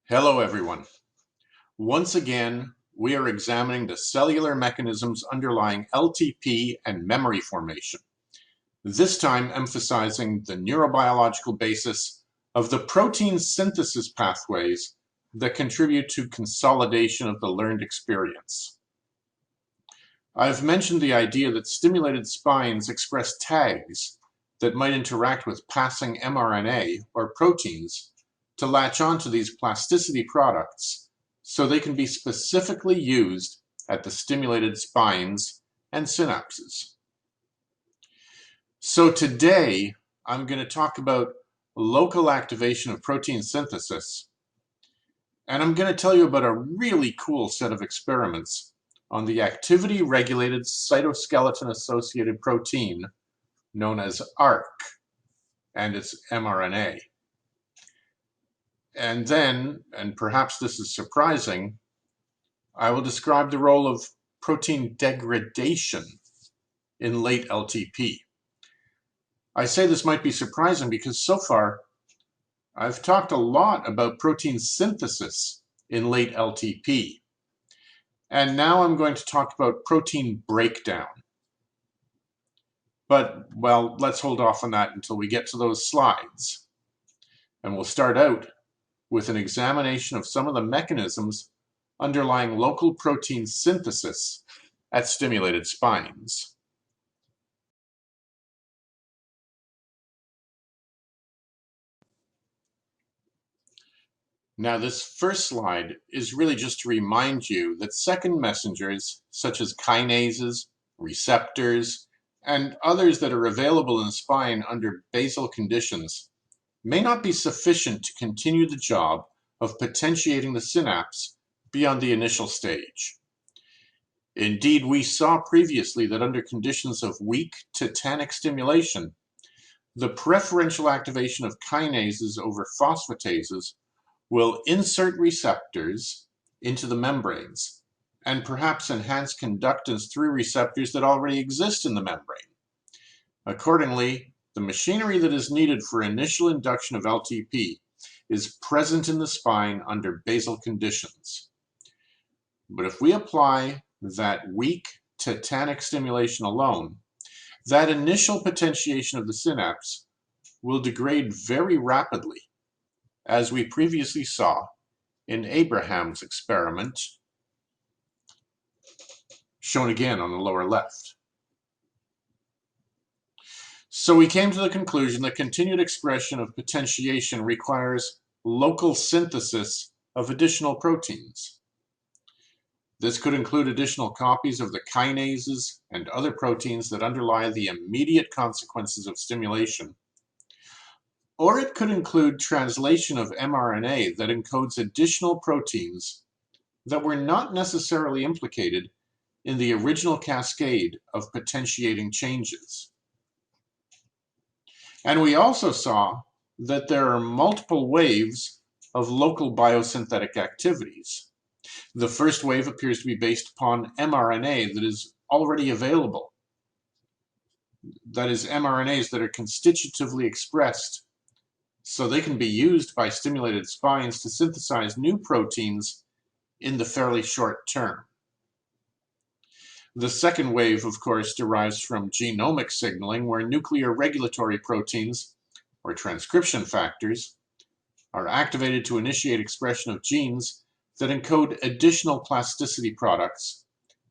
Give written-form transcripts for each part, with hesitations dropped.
Hello, everyone. Once again, we are examining the cellular mechanisms underlying LTP and memory formation, this time emphasizing the neurobiological basis of the protein synthesis pathways that contribute to consolidation of the learned experience. I've mentioned the idea that stimulated spines express tags that might interact with passing mRNA or proteins to latch onto these plasticity products so they can be specifically used at the stimulated spines and synapses. So today, I'm going to talk about local activation of protein synthesis, and I'm going to tell you about a really cool set of experiments on the activity-regulated cytoskeleton-associated protein known as ARC and its mRNA. And then, and perhaps this is surprising, I will describe the role of protein degradation in late LTP. I say this might be surprising because so far I've talked a lot about protein synthesis in late LTP. And now I'm going to talk about protein breakdown. But, well, let's hold off on that until we get to those slides. And we'll start out with an examination of some of the mechanisms underlying local protein synthesis at stimulated spines. Now, this first slide is really just to remind you that second messengers, such as kinases, receptors, and others that are available in the spine under basal conditions, may not be sufficient to continue the job of potentiating the synapse beyond the initial stage. Indeed, we saw previously that under conditions of weak tetanic stimulation, the preferential activation of kinases over phosphatases will insert receptors into the membranes and perhaps enhance conductance through receptors that already exist in the membrane. Accordingly, the machinery that is needed for initial induction of LTP is present in the spine under basal conditions. But if we apply that weak tetanic stimulation alone, that initial potentiation of the synapse will degrade very rapidly, as we previously saw in Abraham's experiment, shown again on the lower left. So we came to the conclusion that continued expression of potentiation requires local synthesis of additional proteins. This could include additional copies of the kinases and other proteins that underlie the immediate consequences of stimulation. Or it could include translation of mRNA that encodes additional proteins that were not necessarily implicated in the original cascade of potentiating changes. And we also saw that there are multiple waves of local biosynthetic activities. The first wave appears to be based upon mRNA that is already available. That is, mRNAs that are constitutively expressed so they can be used by stimulated spines to synthesize new proteins in the fairly short term. The second wave, of course, derives from genomic signaling, where nuclear regulatory proteins, or transcription factors, are activated to initiate expression of genes that encode additional plasticity products,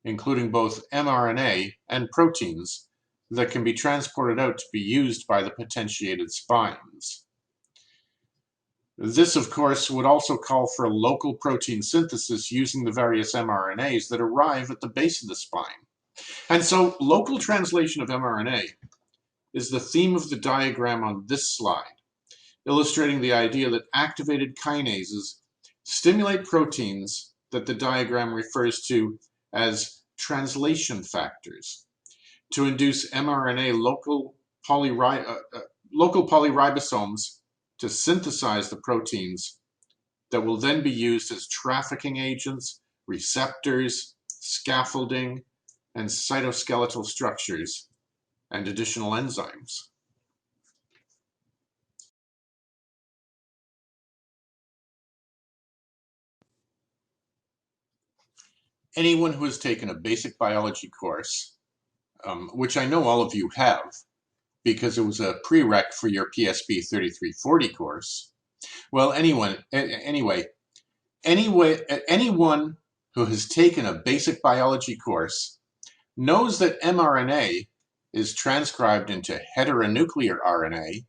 including both mRNA and proteins, that can be transported out to be used by the potentiated spines. This, of course, would also call for local protein synthesis using the various mRNAs that arrive at the base of the spine. And so local translation of mRNA is the theme of the diagram on this slide, illustrating the idea that activated kinases stimulate proteins that the diagram refers to as translation factors to induce mRNA local polyribosomes to synthesize the proteins that will then be used as trafficking agents, receptors, scaffolding, and cytoskeletal structures, and additional enzymes. Anyone who has taken a basic biology course, which I know all of you have, because it was a prereq for your PSB 3340 course. Well, anyone who has taken a basic biology course knows that mRNA is transcribed into heteronuclear RNA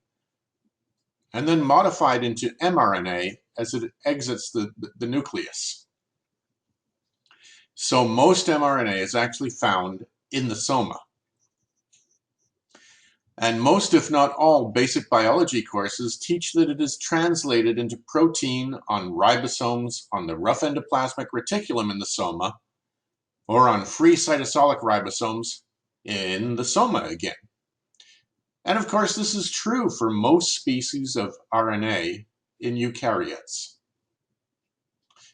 and then modified into mRNA as it exits the nucleus. So most mRNA is actually found in the soma. And most, if not all, basic biology courses teach that it is translated into protein on ribosomes on the rough endoplasmic reticulum in the soma, or on free cytosolic ribosomes in the soma again. And of course, this is true for most species of RNA in eukaryotes.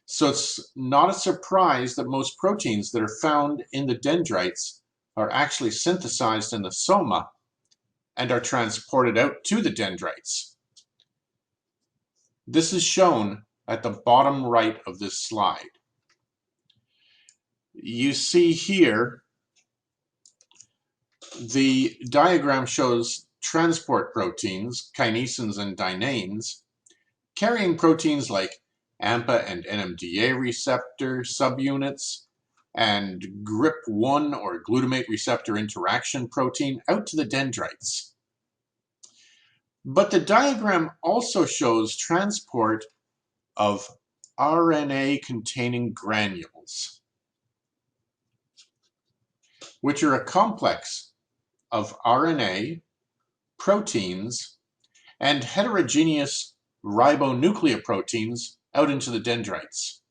So it's not a surprise that most proteins that are found in the dendrites are actually synthesized in the soma and are transported out to the dendrites. This is shown at the bottom right of this slide. You see here, the diagram shows transport proteins, kinesins and dyneins, carrying proteins like AMPA and NMDA receptor subunits and GRIP1 or glutamate receptor interaction protein out to the dendrites. But the diagram also shows transport of RNA-containing granules, which are a complex of RNA, proteins, and heterogeneous ribonucleoproteins out into the dendrites.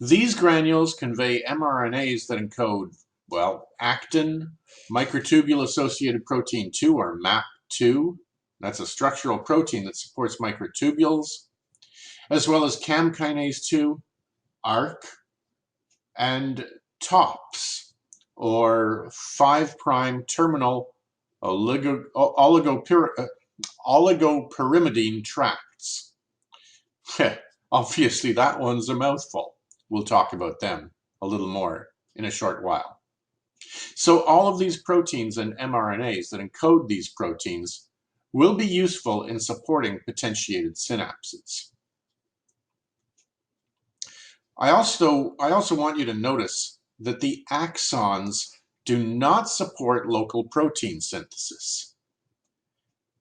These granules convey mRNAs that encode, well, actin, microtubule-associated protein 2, or MAP2. That's a structural protein that supports microtubules, as well as CAM kinase 2, ARC, and TOPS, or 5' terminal oligopyrimidine tracts. Obviously, that one's a mouthful. We'll talk about them a little more in a short while. So all of these proteins and mRNAs that encode these proteins will be useful in supporting potentiated synapses. I also want you to notice that the axons do not support local protein synthesis.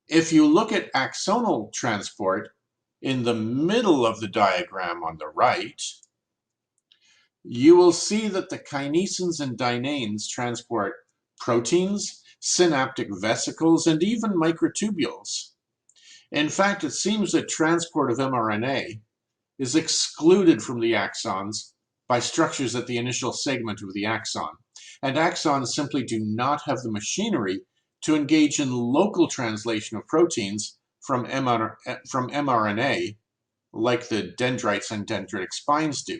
If you look at axonal transport in the middle of the diagram on the right, you will see that the kinesins and dyneins transport proteins, synaptic vesicles, and even microtubules. In fact, it seems that transport of mRNA is excluded from the axons by structures at the initial segment of the axon, and axons simply do not have the machinery to engage in local translation of proteins from mRNA like the dendrites and dendritic spines do.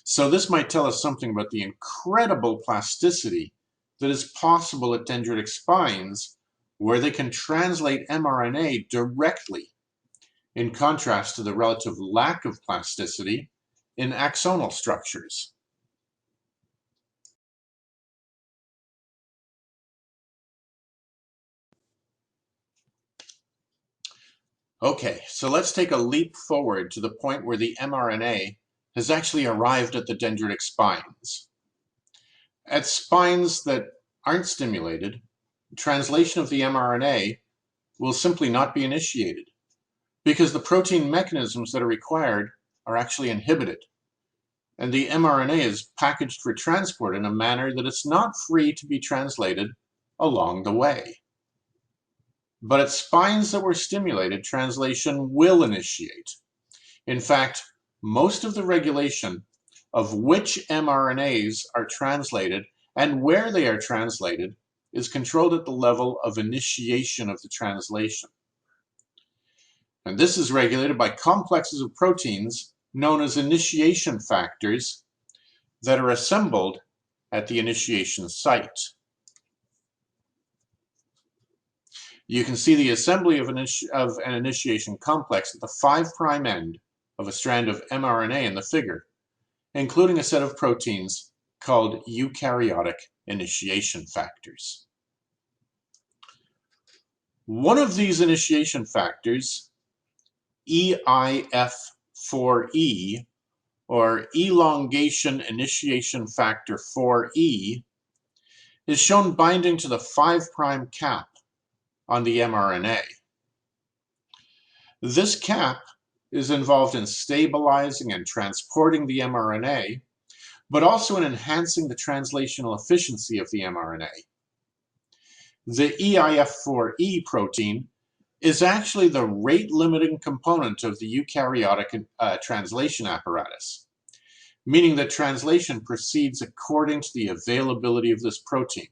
So this might tell us something about the incredible plasticity that is possible at dendritic spines, where they can translate mRNA directly, in contrast to the relative lack of plasticity in axonal structures. Okay, so let's take a leap forward to the point where the mRNA has actually arrived at the dendritic spines. At spines that aren't stimulated, translation of the mRNA will simply not be initiated because the protein mechanisms that are required are actually inhibited, and the mRNA is packaged for transport in a manner that it's not free to be translated along the way. But at spines that were stimulated, translation will initiate. In fact, most of the regulation of which mRNAs are translated and where they are translated is controlled at the level of initiation of the translation. And this is regulated by complexes of proteins known as initiation factors that are assembled at the initiation site. You can see the assembly of an initiation complex at the 5' end of a strand of mRNA in the figure. including a set of proteins called eukaryotic initiation factors. One of these initiation factors, EIF4E, or elongation initiation factor 4E, is shown binding to the 5' cap on the mRNA. This cap is involved in stabilizing and transporting the mRNA, but also in enhancing the translational efficiency of the mRNA. The EIF4E protein is actually the rate-limiting component of the eukaryotic translation apparatus, meaning that translation proceeds according to the availability of this protein.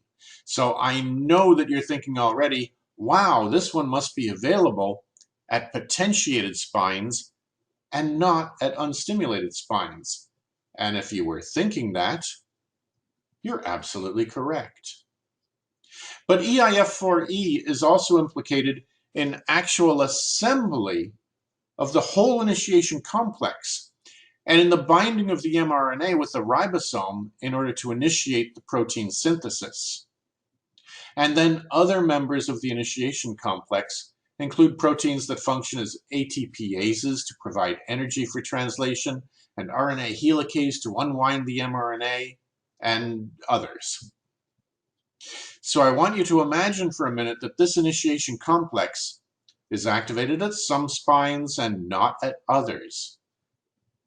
So I know that you're thinking already, wow, this one must be available at potentiated spines and not at unstimulated spines. And if you were thinking that, you're absolutely correct. But EIF4E is also implicated in actual assembly of the whole initiation complex and in the binding of the mRNA with the ribosome in order to initiate the protein synthesis. And then other members of the initiation complex include proteins that function as ATPases to provide energy for translation, and RNA helicase to unwind the mRNA, and others. So I want you to imagine for a minute that this initiation complex is activated at some spines and not at others.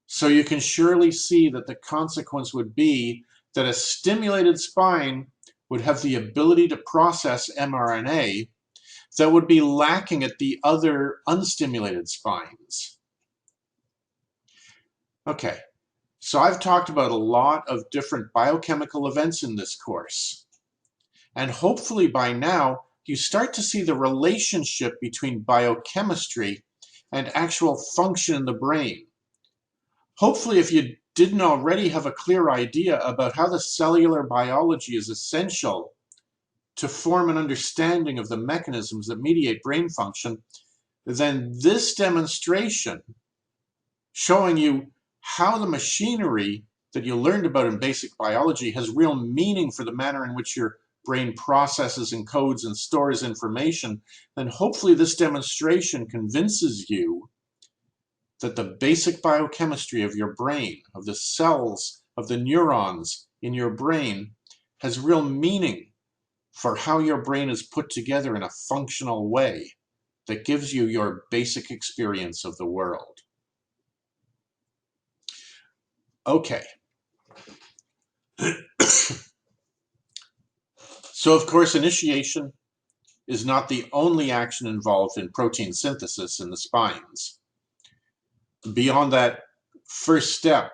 So you can surely see that the consequence would be that a stimulated spine would have the ability to process mRNA that would be lacking at the other unstimulated spines. Okay, so I've talked about a lot of different biochemical events in this course. And hopefully by now, you start to see the relationship between biochemistry and actual function in the brain. Hopefully, if you didn't already have a clear idea about how the cellular biology is essential to form an understanding of the mechanisms that mediate brain function, then this demonstration showing you how the machinery that you learned about in basic biology has real meaning for the manner in which your brain processes, encodes, and stores information, then hopefully this demonstration convinces you that the basic biochemistry of your brain, of the cells, of the neurons in your brain, has real meaning for how your brain is put together in a functional way that gives you your basic experience of the world. Okay. So, of course, initiation is not the only action involved in protein synthesis in the spines. Beyond that first step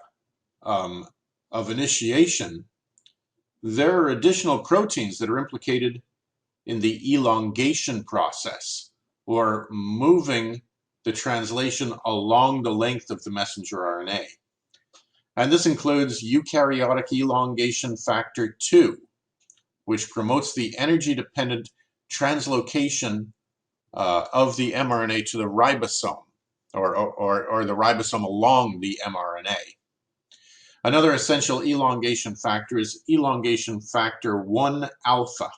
of initiation, there are additional proteins that are implicated in the elongation process, or moving the translation along the length of the messenger RNA. And this includes eukaryotic elongation factor 2, which promotes the energy-dependent translocation of the mRNA to the ribosome, or the ribosome along the mRNA. Another essential elongation factor is elongation factor 1 alpha,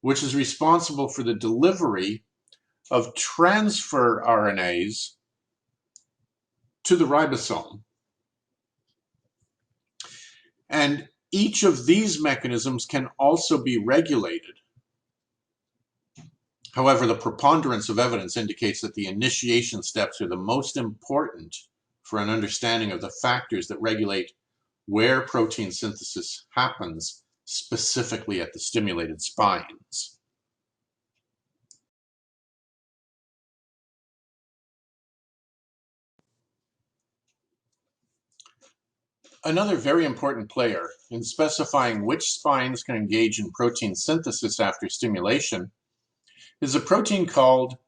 which is responsible for the delivery of transfer RNAs to the ribosome. And each of these mechanisms can also be regulated. However, the preponderance of evidence indicates that the initiation steps are the most important for an understanding of the factors that regulate where protein synthesis happens, specifically at the stimulated spines. Another very important player in specifying which spines can engage in protein synthesis after stimulation is a protein called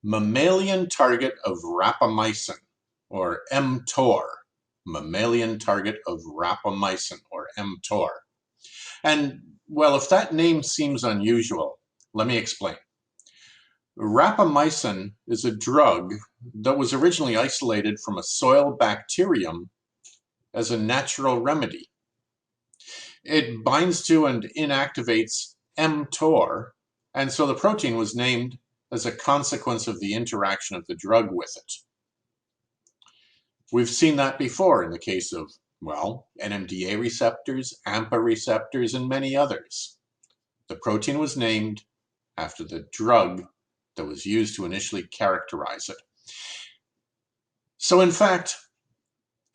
mammalian target of rapamycin, or mTOR, mammalian target of rapamycin, or mTOR. And, well, if that name seems unusual, let me explain. Rapamycin is a drug that was originally isolated from a soil bacterium as a natural remedy. It binds to and inactivates mTOR, and so the protein was named as a consequence of the interaction of the drug with it. We've seen that before in the case of, well, NMDA receptors, AMPA receptors, and many others. The protein was named after the drug that was used to initially characterize it. So in fact,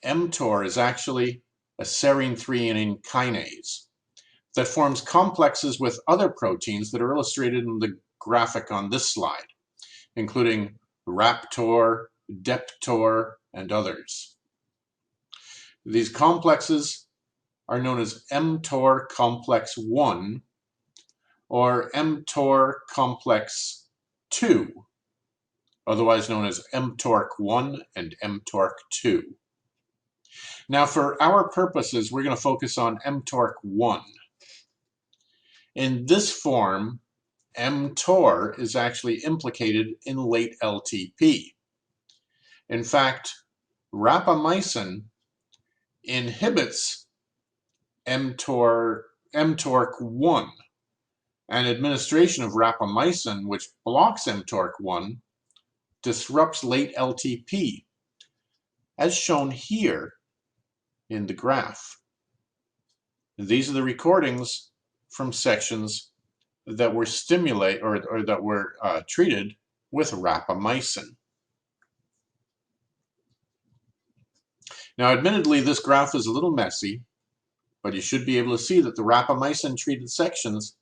mTOR is actually a serine-threonine kinase that forms complexes with other proteins that are illustrated in the graphic on this slide, including Raptor, Deptor, and others. These complexes are known as mTOR complex 1 or mTOR complex 2, otherwise known as mTORC1 and mTORC2. Now, for our purposes, we're going to focus on mTORC1. In this form, mTOR is actually implicated in late LTP. In fact, rapamycin inhibits mTORC1, and administration of rapamycin, which blocks mTORC1, disrupts late LTP, as shown here in the graph. These are the recordings from sections that were stimulated or that were treated with rapamycin. Now, admittedly, this graph is a little messy, but you should be able to see that the rapamycin-treated sections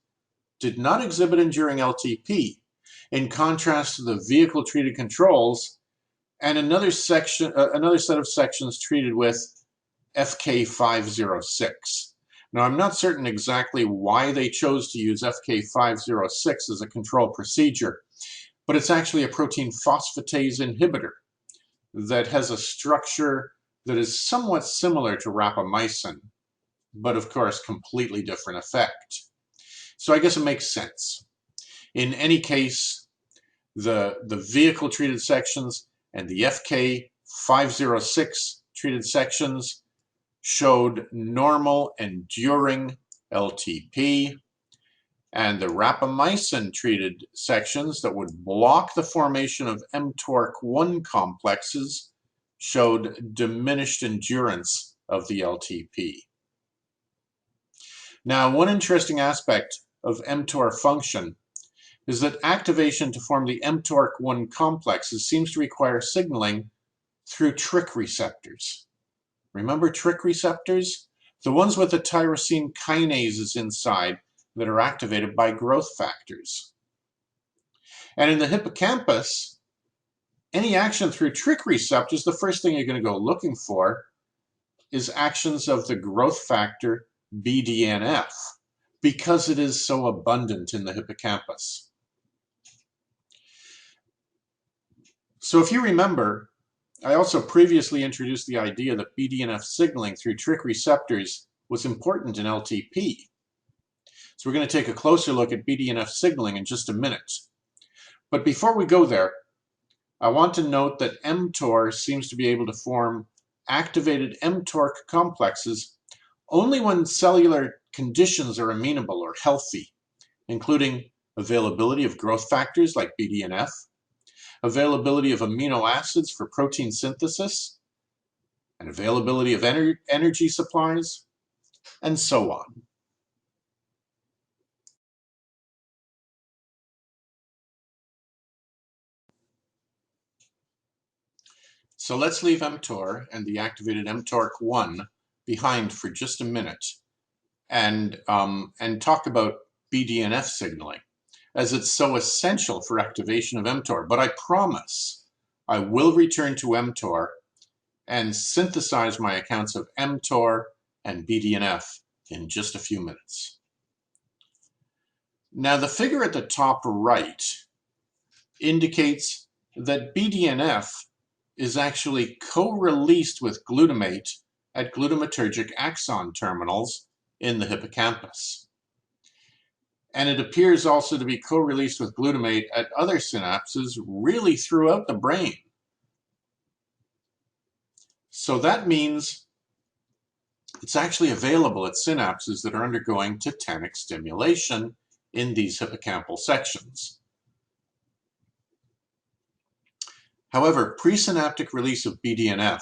did not exhibit enduring LTP, in contrast to the vehicle-treated controls and another set of sections treated with FK506. Now, I'm not certain exactly why they chose to use FK506 as a control procedure, but it's actually a protein phosphatase inhibitor that has a structure that is somewhat similar to rapamycin, but of course completely different effect. So I guess it makes sense. In any case, the vehicle-treated sections and the FK506 treated sections showed normal enduring LTP, and the rapamycin-treated sections that would block the formation of mTORC1 complexes showed diminished endurance of the LTP. Now, one interesting aspect of mTOR function is that activation to form the mTORC1 complexes seems to require signaling through TRK receptors. Remember TRK receptors? The ones with the tyrosine kinases inside that are activated by growth factors. And in the hippocampus, any action through TRK receptors, the first thing you're going to go looking for is actions of the growth factor BDNF, because it is so abundant in the hippocampus. So if you remember, I also previously introduced the idea that BDNF signaling through TRK receptors was important in LTP. So we're going to take a closer look at BDNF signaling in just a minute. But before we go there, I want to note that mTOR seems to be able to form activated mTORC complexes only when cellular conditions are amenable or healthy, including availability of growth factors like BDNF, availability of amino acids for protein synthesis, and availability of energy supplies, and so on. So let's leave mTOR and the activated mTORC1 behind for just a minute and talk about BDNF signaling, as it's so essential for activation of mTOR. But I promise I will return to mTOR and synthesize my accounts of mTOR and BDNF in just a few minutes. Now, the figure at the top right indicates that BDNF is actually co-released with glutamate at glutamatergic axon terminals in the hippocampus. And it appears also to be co-released with glutamate at other synapses really throughout the brain. So that means It's actually available at synapses that are undergoing tetanic stimulation in these hippocampal sections. However, presynaptic release of BDNF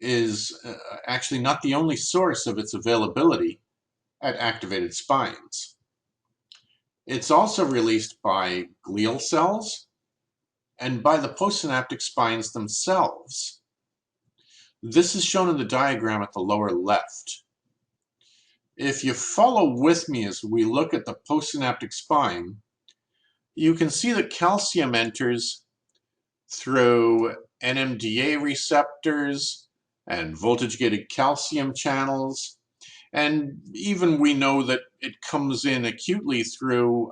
is actually not the only source of its availability at activated spines. It's also released by glial cells and by the postsynaptic spines themselves. This is shown in the diagram at the lower left. If you follow with me as we look at the postsynaptic spine, you can see that calcium enters through NMDA receptors and voltage-gated calcium channels, and even we know that it comes in acutely through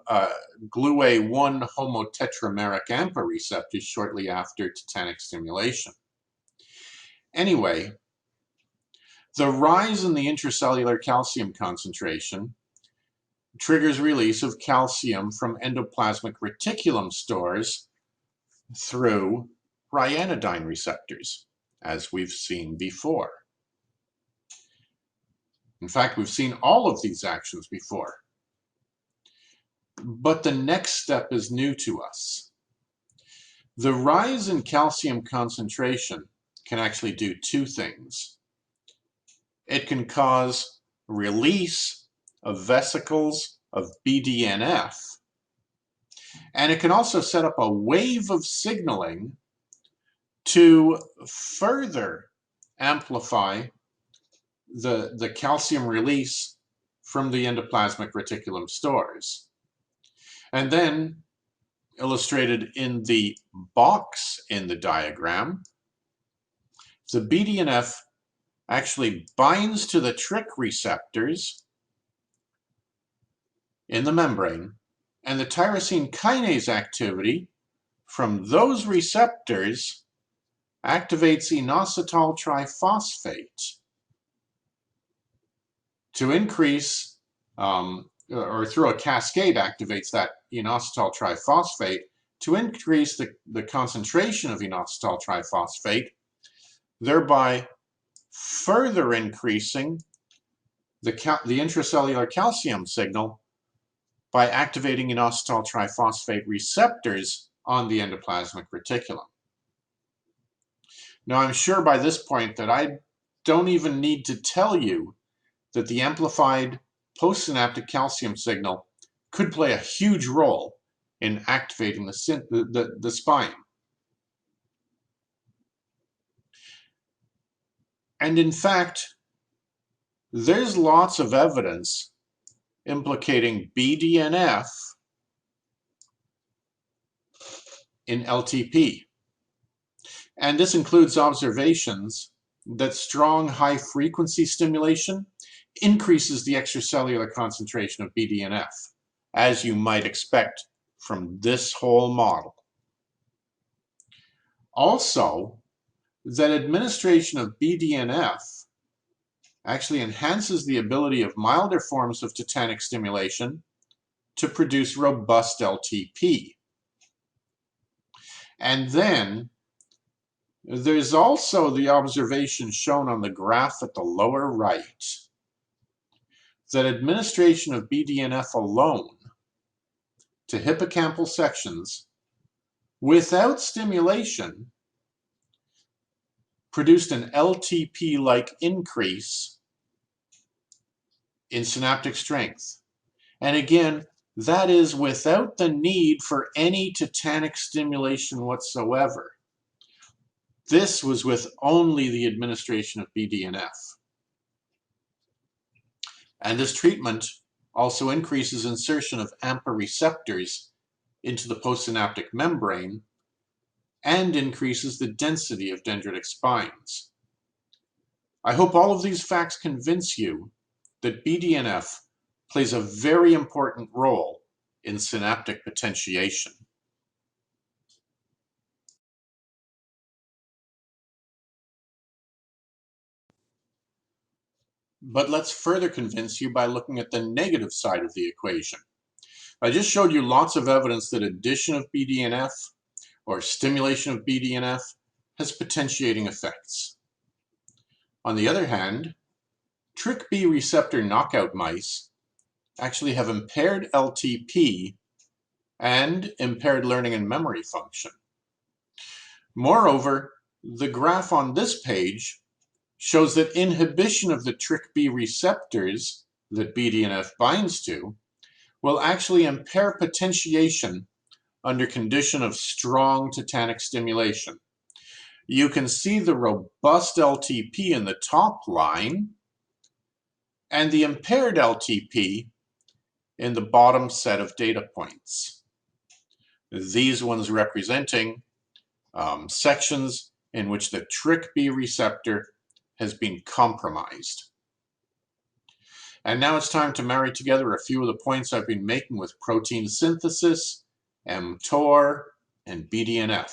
GLUA1 homotetrameric AMPA receptors shortly after tetanic stimulation. Anyway, the rise in the intracellular calcium concentration triggers release of calcium from endoplasmic reticulum stores through ryanodine receptors, as we've seen before. In fact, we've seen all of these actions before. But the next step is new to us. The rise in calcium concentration can actually do two things. It can cause release of vesicles of BDNF, and it can also set up a wave of signaling to further amplify the calcium release from the endoplasmic reticulum stores. And then, illustrated in the box in the diagram, the BDNF actually binds to the TRK receptors in the membrane, and the tyrosine kinase activity from those receptors activates inositol triphosphate to increase, or through a cascade activates that inositol triphosphate to increase the concentration of inositol triphosphate, thereby further increasing the intracellular calcium signal by activating inositol triphosphate receptors on the endoplasmic reticulum. Now, I'm sure by this point that I don't even need to tell you that the amplified postsynaptic calcium signal could play a huge role in activating the spine. And in fact, there's lots of evidence implicating BDNF in LTP. And this includes observations that strong high-frequency stimulation increases the extracellular concentration of BDNF, as you might expect from this whole model. Also, that administration of BDNF actually enhances the ability of milder forms of tetanic stimulation to produce robust LTP. And then there's also the observation shown on the graph at the lower right that administration of BDNF alone to hippocampal sections without stimulation produced an LTP-like increase in synaptic strength. And again, that is without the need for any tetanic stimulation whatsoever. This was with only the administration of BDNF. And this treatment also increases insertion of AMPA receptors into the postsynaptic membrane and increases the density of dendritic spines. I hope all of these facts convince you that BDNF plays a very important role in synaptic potentiation. But let's further convince you by looking at the negative side of the equation. I just showed you lots of evidence that addition of BDNF or stimulation of BDNF has potentiating effects. On the other hand, TrkB receptor knockout mice actually have impaired LTP and impaired learning and memory function. Moreover, the graph on this page shows that inhibition of the TrkB receptors that BDNF binds to will actually impair potentiation under condition of strong tetanic stimulation. You can see the robust LTP in the top line and the impaired LTP in the bottom set of data points. These ones representing sections in which the TrkB receptor has been compromised. And now it's time to marry together a few of the points I've been making with protein synthesis, mTOR, and BDNF.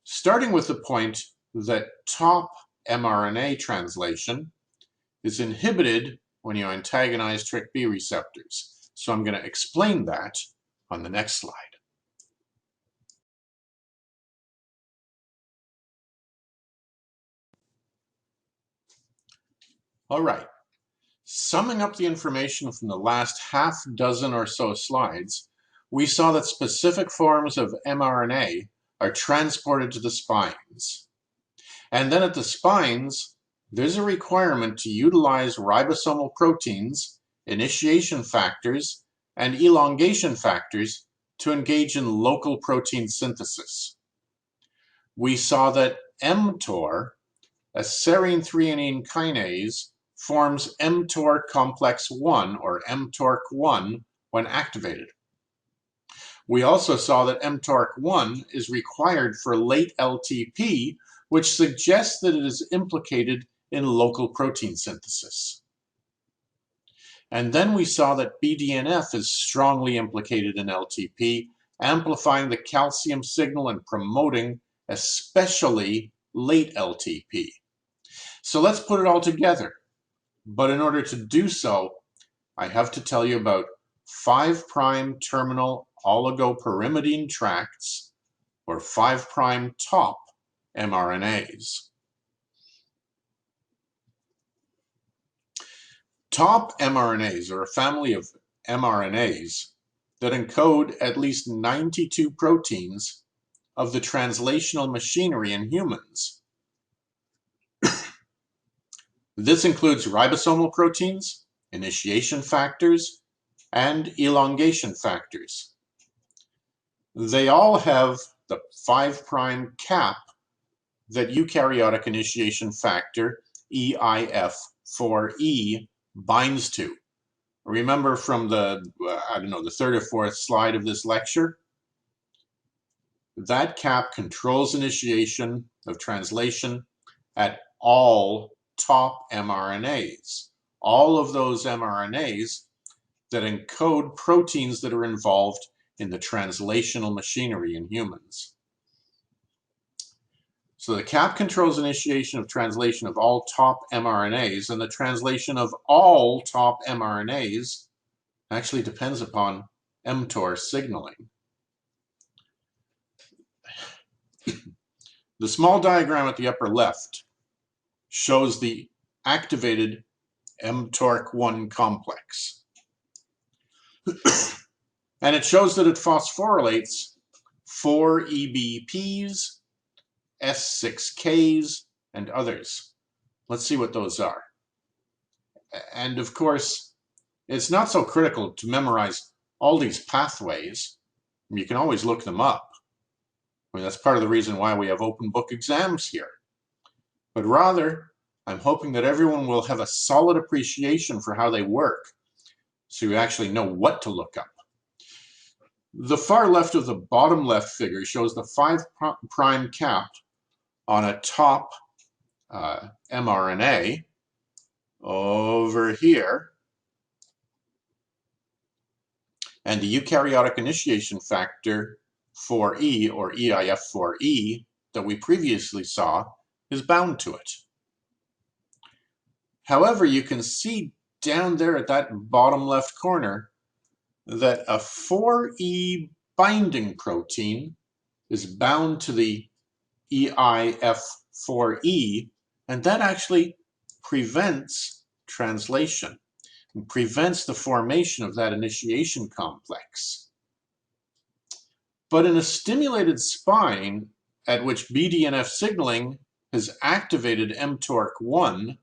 Starting with the point that top mRNA translation is inhibited when you antagonize TrkB receptors. So I'm going to explain that on the next slide. All right. Summing up the information from the last half dozen or so slides, we saw that specific forms of mRNA are transported to the spines. And then at the spines, there's a requirement to utilize ribosomal proteins, initiation factors, and elongation factors to engage in local protein synthesis. We saw that mTOR, a serine-threonine kinase, forms mTOR complex 1 or mTORC1 when activated. We also saw that mTORC1 is required for late LTP, which suggests that it is implicated in local protein synthesis. And then we saw that BDNF is strongly implicated in LTP, amplifying the calcium signal and promoting especially late LTP. So let's put it all together. But in order to do so, I have to tell you about 5' terminal oligopyrimidine tracts, or 5' top mRNAs. Top mRNAs are a family of mRNAs that encode at least 92 proteins of the translational machinery in humans. This includes ribosomal proteins, initiation factors, and elongation factors. They all have the 5' cap that eukaryotic initiation factor, EIF4E, binds to. Remember from the, the third or fourth slide of this lecture? That cap controls initiation of translation at all top mRNAs. All of those mRNAs that encode proteins that are involved in the translational machinery in humans. So the cap controls initiation of translation of all top mRNAs, and the translation of all top mRNAs actually depends upon mTOR signaling. The small diagram at the upper left shows the activated mTORC1 complex. And it shows that it phosphorylates 4 EBPs, S6Ks, and others. Let's see what those are. And of course, it's not so critical to memorize all these pathways. You can always look them up. I mean, that's part of the reason why we have open book exams here. But rather, I'm hoping that everyone will have a solid appreciation for how they work, so you actually know what to look up. The far left of the bottom left figure shows the 5' cap on a top mRNA over here, and the eukaryotic initiation factor 4E, or EIF4E, that we previously saw is bound to it. However, you can see down there at that bottom left corner that a 4E binding protein is bound to the EIF4E, and that actually prevents translation and prevents the formation of that initiation complex. But in a stimulated spine at which BDNF signaling has activated mTORC1,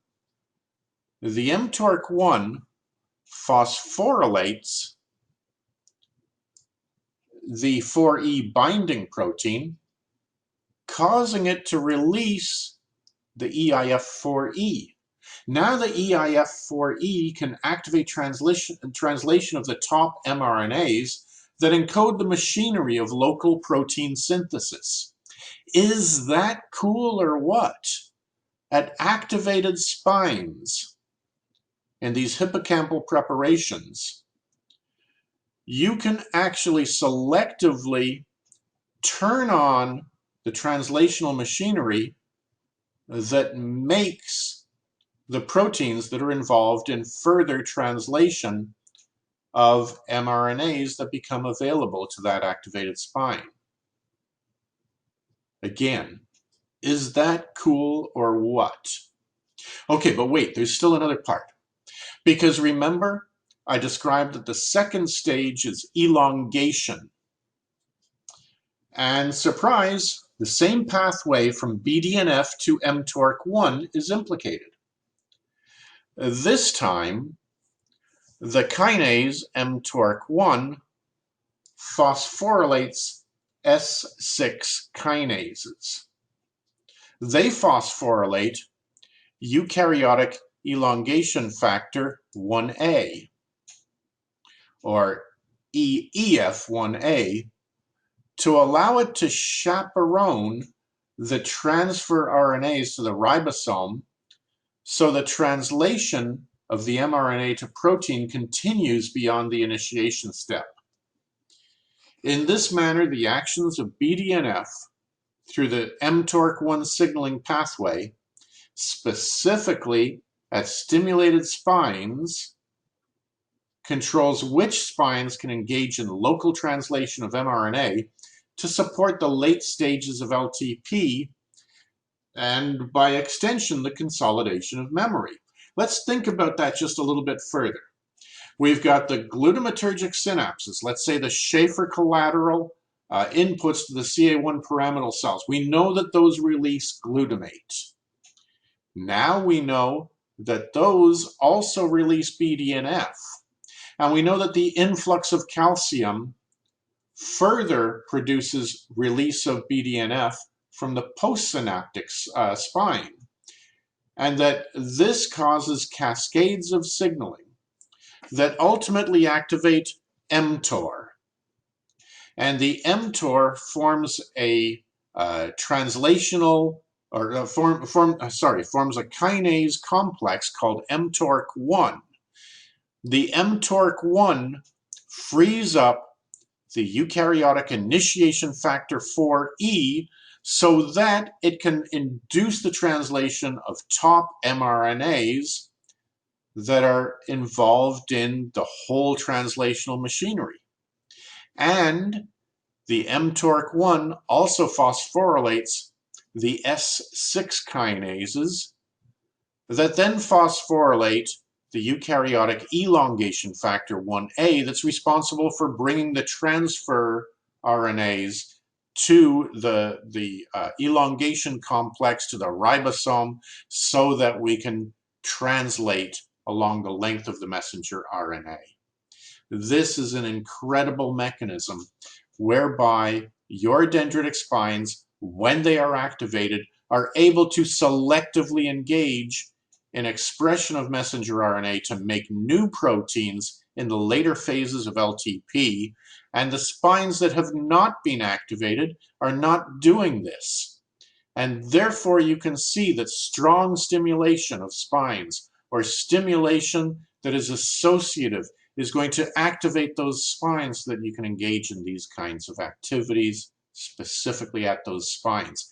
the mTORC1 phosphorylates the 4E binding protein, causing it to release the EIF4E. Now the EIF4E can activate translation of the top mRNAs that encode the machinery of local protein synthesis. Is that cool or what? At activated spines in these hippocampal preparations, you can actually selectively turn on the translational machinery that makes the proteins that are involved in further translation of mRNAs that become available to that activated spine. Again, is that cool or what? Okay, but wait, there's still another part. Because remember, I described that the second stage is elongation. And surprise, the same pathway from BDNF to mTORC1 is implicated. This time, the kinase mTORC1 phosphorylates S6 kinases. They phosphorylate eukaryotic elongation factor 1A, or EF1A, to allow it to chaperone the transfer RNAs to the ribosome, so the translation of the mRNA to protein continues beyond the initiation step. In this manner, the actions of BDNF through the mTORC1 signaling pathway, specifically at stimulated spines, controls which spines can engage in local translation of mRNA to support the late stages of LTP and, by extension, the consolidation of memory. Let's think about that just a little bit further. We've got the glutamatergic synapses, let's say the Schaefer collateral inputs to the CA1 pyramidal cells. We know that those release glutamate. Now we know that those also release BDNF. And we know that the influx of calcium further produces release of BDNF from the postsynaptic spine, and that this causes cascades of signaling that ultimately activate mTOR. And the mTOR forms a translational, or forms a kinase complex called mTORC1. The mTORC1 frees up the eukaryotic initiation factor 4E so that it can induce the translation of top mRNAs that are involved in the whole translational machinery. And the mTORC1 also phosphorylates the S6 kinases that then phosphorylate the eukaryotic elongation factor 1A that's responsible for bringing the transfer RNAs to the elongation complex, to the ribosome, so that we can translate along the length of the messenger RNA. This is an incredible mechanism whereby your dendritic spines, when they are activated, are able to selectively engage in expression of messenger RNA to make new proteins in the later phases of LTP, and the spines that have not been activated are not doing this. And therefore you can see that strong stimulation of spines, or stimulation that is associative, is going to activate those spines so that you can engage in these kinds of activities specifically at those spines.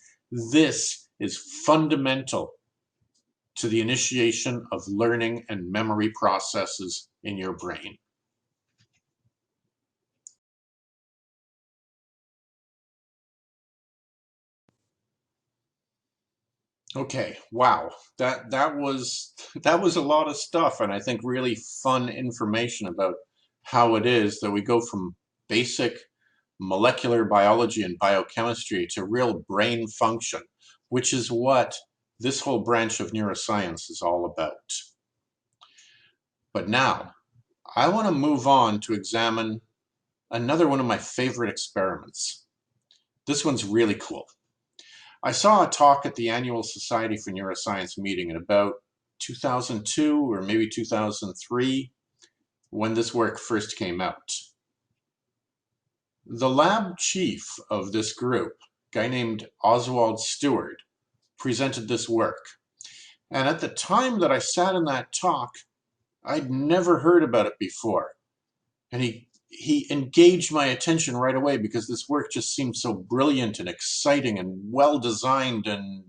This is fundamental to the initiation of learning and memory processes in your brain. Okay, wow. That was a lot of stuff, and I think really fun information about how it is that we go from basic molecular biology and biochemistry to real brain function, which is what this whole branch of neuroscience is all about. But now, I want to move on to examine another one of my favorite experiments. This one's really cool. I saw a talk at the annual Society for Neuroscience meeting in about 2002 or maybe 2003 when this work first came out. The lab chief of this group, a guy named Oswald Stewart, presented this work. And at the time that I sat in that talk, I'd never heard about it before. And he engaged my attention right away because this work just seemed so brilliant and exciting and well designed and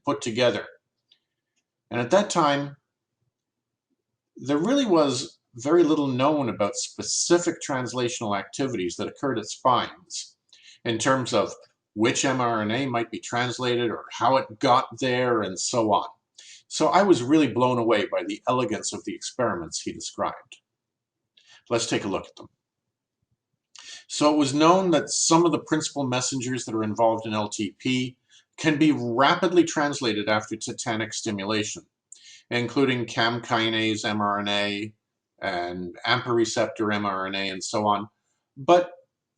put together. And at that time, there really was very little known about specific translational activities that occurred at spines in terms of which mRNA might be translated or how it got there and so on. So I was really blown away by the elegance of the experiments he described. Let's take a look at them. So it was known that some of the principal messengers that are involved in LTP can be rapidly translated after tetanic stimulation, including CAM kinase mRNA and AMPA receptor mRNA and so on. But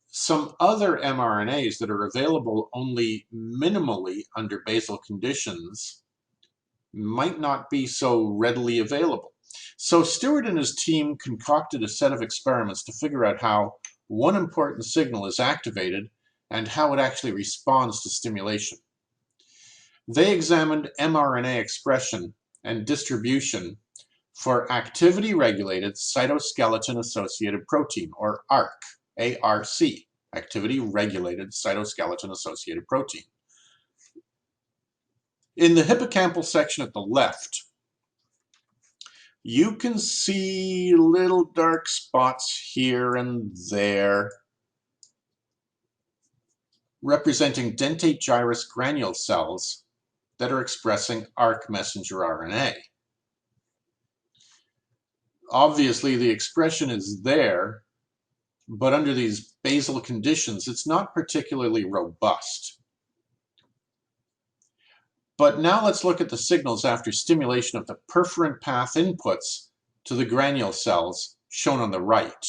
some other mRNAs that are available only minimally under basal conditions might not be so readily available. So Stewart and his team concocted a set of experiments to figure out how one important signal is activated and how it actually responds to stimulation. They examined mRNA expression and distribution for activity-regulated cytoskeleton-associated protein, or ARC, A-R-C, activity-regulated cytoskeleton-associated protein. In the hippocampal section at the left, you can see little dark spots here and there representing dentate gyrus granule cells that are expressing ARC messenger RNA. Obviously, the expression is there, but under these basal conditions, it's not particularly robust. But now let's look at the signals after stimulation of the perforant path inputs to the granule cells, shown on the right.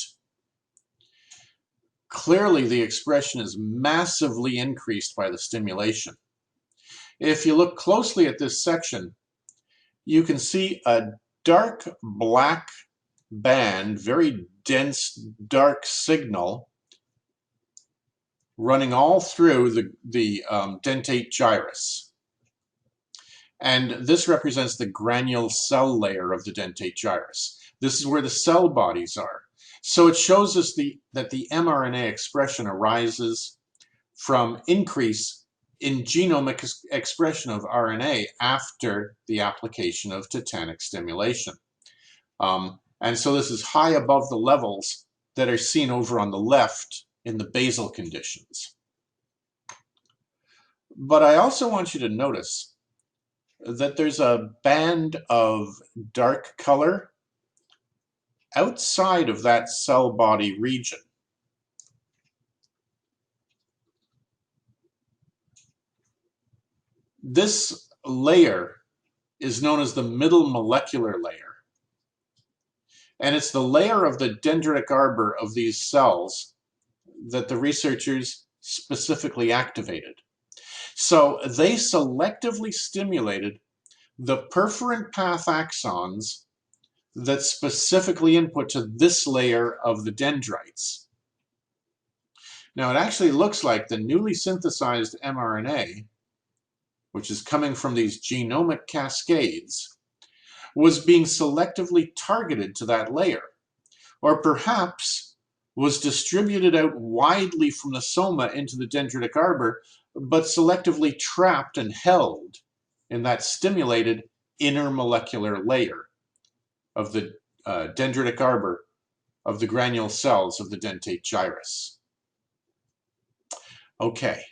Clearly, the expression is massively increased by the stimulation. If you look closely at this section, you can see a dark black band, very dense dark signal running all through the dentate gyrus. And this represents the granule cell layer of the dentate gyrus. This is where the cell bodies are. So it shows us that the mRNA expression arises from increase in genomic expression of RNA after the application of tetanic stimulation. And so this is high above the levels that are seen over on the left in the basal conditions. But I also want you to notice that there's a band of dark color outside of that cell body region. This layer is known as the middle molecular layer. And it's the layer of the dendritic arbor of these cells that the researchers specifically activated. So they selectively stimulated the perforant path axons that specifically input to this layer of the dendrites. Now, it actually looks like the newly synthesized mRNA, which is coming from these genomic cascades, was being selectively targeted to that layer, or perhaps was distributed out widely from the soma into the dendritic arbor, but selectively trapped and held in that stimulated inner molecular layer of the dendritic arbor of the granule cells of the dentate gyrus. Okay,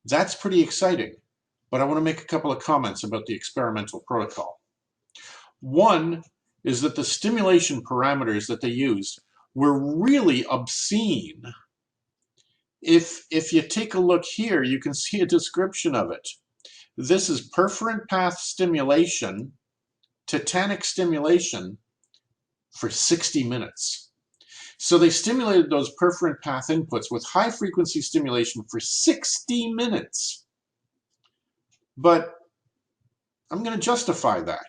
that's pretty exciting. but I want to make a couple of comments about the experimental protocol. One is that the stimulation parameters that they used were really obscene. If you take a look here, you can see a description of it. This is perforant path stimulation, tetanic stimulation for 60 minutes. So they stimulated those perforant path inputs with high frequency stimulation for 60 minutes. But I'm going to justify that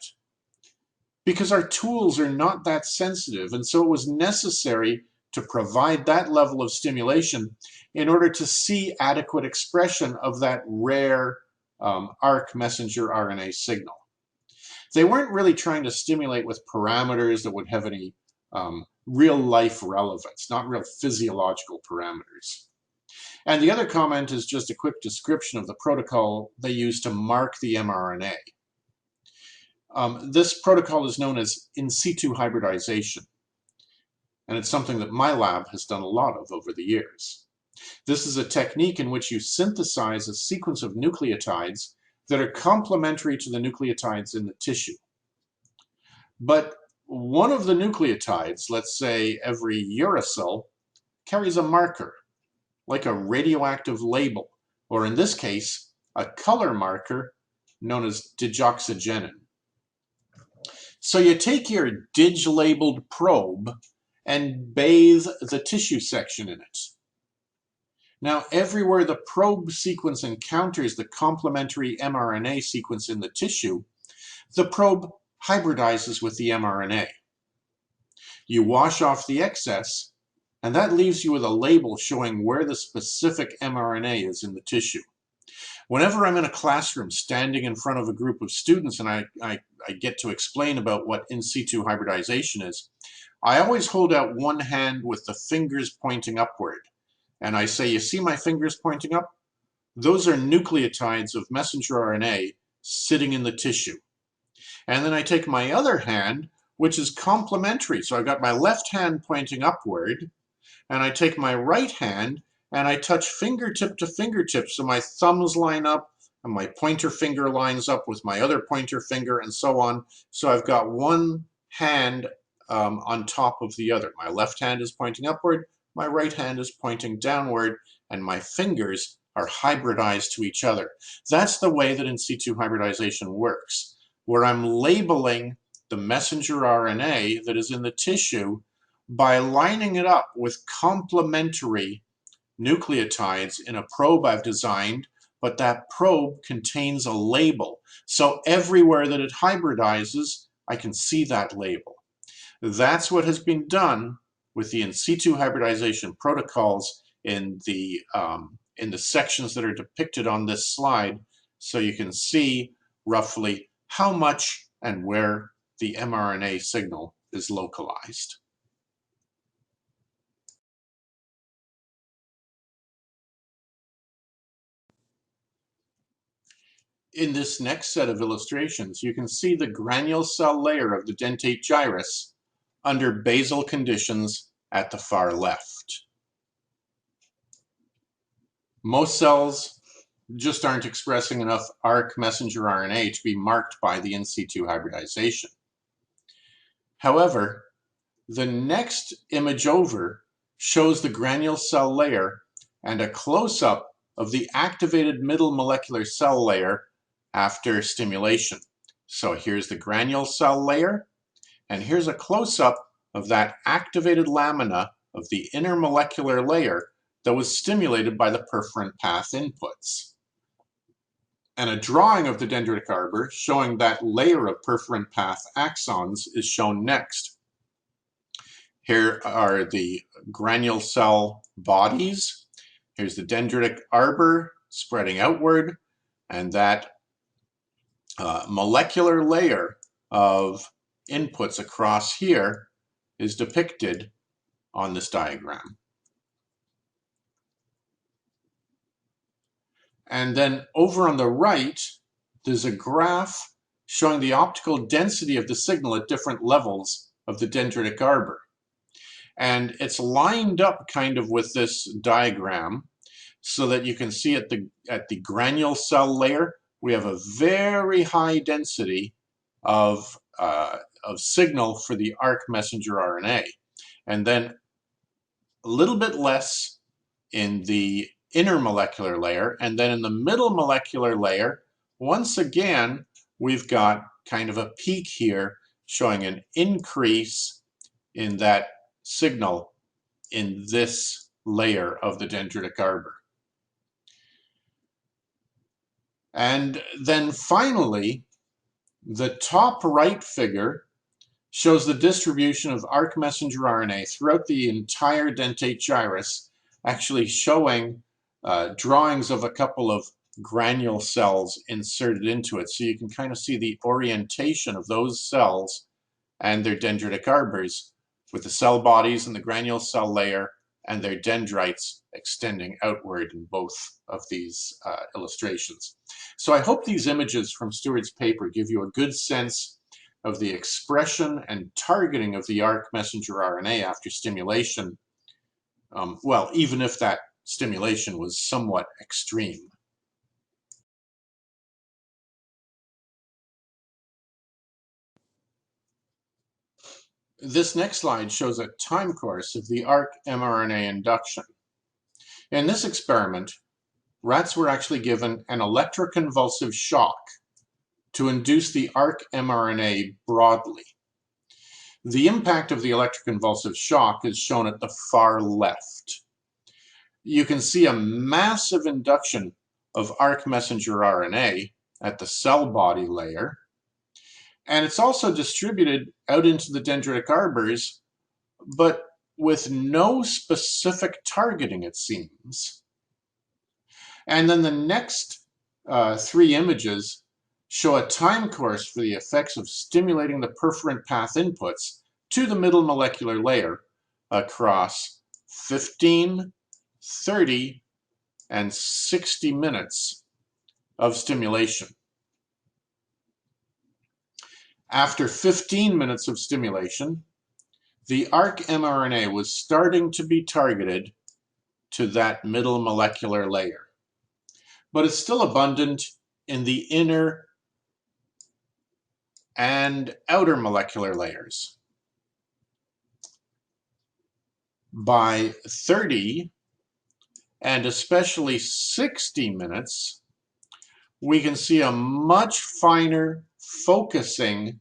because our tools are not that sensitive, and so it was necessary to provide that level of stimulation in order to see adequate expression of that rare ARC messenger RNA signal. They weren't really trying to stimulate with parameters that would have any real life relevance, not real physiological parameters. And the other comment is just a quick description of the protocol they use to mark the mRNA. This protocol is known as in situ hybridization, and it's something that my lab has done a lot of over the years. This is a technique in which you synthesize a sequence of nucleotides that are complementary to the nucleotides in the tissue. But one of the nucleotides, let's say every uracil, carries a marker, like a radioactive label, or in this case, a color marker known as digoxygenin. So you take your dig-labeled probe and bathe the tissue section in it. Now, everywhere the probe sequence encounters the complementary mRNA sequence in the tissue, the probe hybridizes with the mRNA. You wash off the excess, and that leaves you with a label showing where the specific mRNA is in the tissue. Whenever I'm in a classroom standing in front of a group of students and I get to explain about what in situ hybridization is, I always hold out one hand with the fingers pointing upward. And I say, you see my fingers pointing up? Those are nucleotides of messenger RNA sitting in the tissue. And then I take my other hand, which is complementary. So I've got my left hand pointing upward, and I take my right hand and I touch fingertip to fingertip. So my thumbs line up and my pointer finger lines up with my other pointer finger and so on. So I've got one hand on top of the other. My left hand is pointing upward, my right hand is pointing downward, and my fingers are hybridized to each other. That's the way that in situ hybridization works, where I'm labeling the messenger RNA that is in the tissue by lining it up with complementary nucleotides in a probe I've designed, but that probe contains a label. So everywhere that it hybridizes, I can see that label. That's what has been done with the in situ hybridization protocols in the sections that are depicted on this slide, so you can see roughly how much and where the mRNA signal is localized. In this next set of illustrations, you can see the granule cell layer of the dentate gyrus under basal conditions at the far left. Most cells just aren't expressing enough ARC messenger RNA to be marked by the in situ hybridization. However, the next image over shows the granule cell layer and a close-up of the activated middle molecular cell layer after stimulation. So here's the granule cell layer, and here's a close-up of that activated lamina of the inner molecular layer that was stimulated by the perforant path inputs. And a drawing of the dendritic arbor showing that layer of perforant path axons is shown next. Here are the granule cell bodies. Here's the dendritic arbor spreading outward, and that molecular layer of inputs across here is depicted on this diagram. And then over on the right, there's a graph showing the optical density of the signal at different levels of the dendritic arbor. And it's lined up kind of with this diagram so that you can see at the granule cell layer, we have a very high density of signal for the ARC messenger RNA, and then a little bit less in the inner molecular layer, and then in the middle molecular layer, once again, we've got kind of a peak here showing an increase in that signal in this layer of the dendritic arbor. And then finally, the top right figure shows the distribution of ARC messenger RNA throughout the entire dentate gyrus, actually showing drawings of a couple of granule cells inserted into it. So you can kind of see the orientation of those cells and their dendritic arbors, with the cell bodies in the granule cell layer and their dendrites extending outward in both of these illustrations. So I hope these images from Stewart's paper give you a good sense of the expression and targeting of the ARC messenger RNA after stimulation, well, even if that stimulation was somewhat extreme. This next slide shows a time course of the ARC mRNA induction. In this experiment, rats were actually given an electroconvulsive shock to induce the ARC mRNA broadly. The impact of the electroconvulsive shock is shown at the far left. You can see a massive induction of ARC messenger RNA at the cell body layer, and it's also distributed out into the dendritic arbors, but with no specific targeting, it seems. And then the next three images show a time course for the effects of stimulating the perforant path inputs to the middle molecular layer across 15, 30, and 60 minutes of stimulation. After 15 minutes of stimulation, the ARC mRNA was starting to be targeted to that middle molecular layer, but it's still abundant in the inner and outer molecular layers. By 30 and especially 60 minutes, we can see a much finer focusing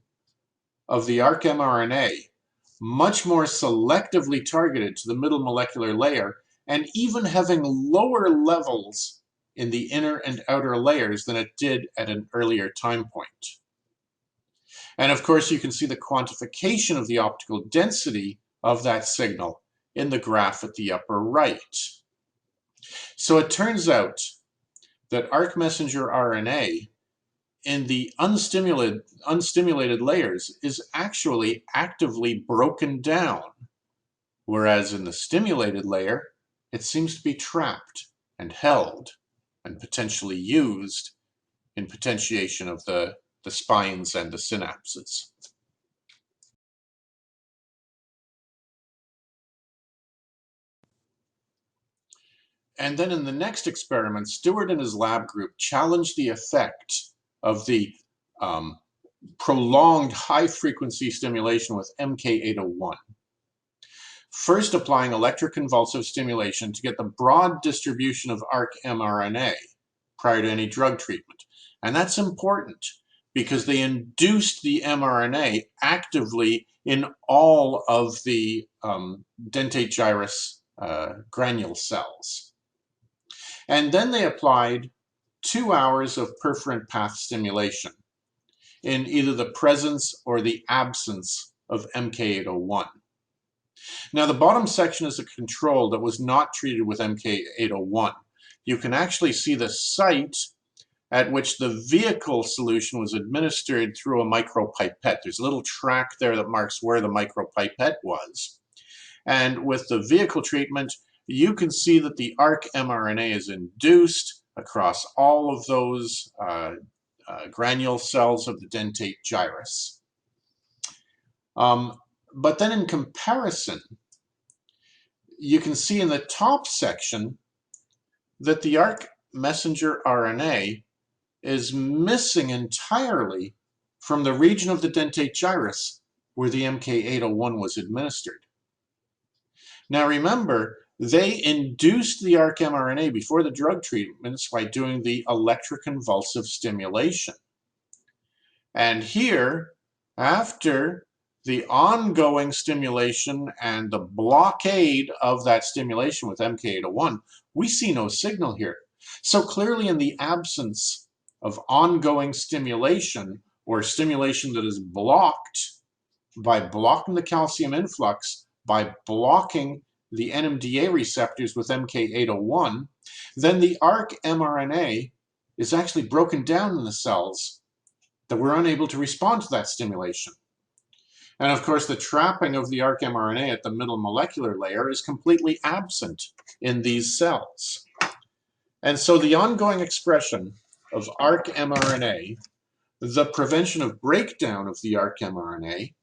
of the ARC mRNA, much more selectively targeted to the middle molecular layer, and even having lower levels in the inner and outer layers than it did at an earlier time point. And of course, you can see the quantification of the optical density of that signal in the graph at the upper right. So it turns out that ARC messenger RNA in the unstimulated layers is actually actively broken down, whereas in the stimulated layer, it seems to be trapped and held and potentially used in potentiation of the spines and the synapses. And then in the next experiment, Stewart and his lab group challenged the effect of the prolonged high-frequency stimulation with MK801. First applying electroconvulsive stimulation to get the broad distribution of ARC mRNA prior to any drug treatment. And that's important because they induced the mRNA actively in all of the dentate gyrus granule cells. And then they applied 2 hours of perforant path stimulation in either the presence or the absence of MK801. Now, the bottom section is a control that was not treated with MK801. You can actually see the site at which the vehicle solution was administered through a micropipette. There's a little track there that marks where the micropipette was. And with the vehicle treatment, you can see that the ARC mRNA is induced across all of those granule cells of the dentate gyrus. But then in comparison, you can see in the top section that the ARC messenger RNA is missing entirely from the region of the dentate gyrus where the MK801 was administered. Now remember, they induced the ARC-mRNA before the drug treatments by doing the electroconvulsive stimulation. And here, after the ongoing stimulation and the blockade of that stimulation with MK801, we see no signal here. So clearly in the absence of ongoing stimulation, or stimulation that is blocked by blocking the calcium influx, by blocking the NMDA receptors with MK801, then the ARC-mRNA is actually broken down in the cells that were unable to respond to that stimulation. And of course, the trapping of the ARC-mRNA at the middle molecular layer is completely absent in these cells. And so the ongoing expression of ARC-mRNA, the prevention of breakdown of the ARC-mRNA,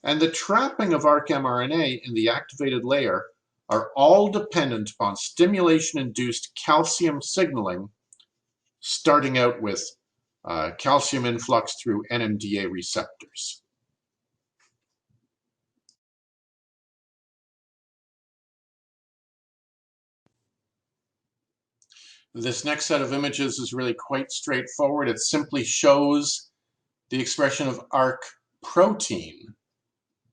and the trapping of ARC-mRNA in the activated layer are all dependent upon stimulation-induced calcium signaling, starting out with calcium influx through NMDA receptors. This next set of images is really quite straightforward. It simply shows the expression of ARC protein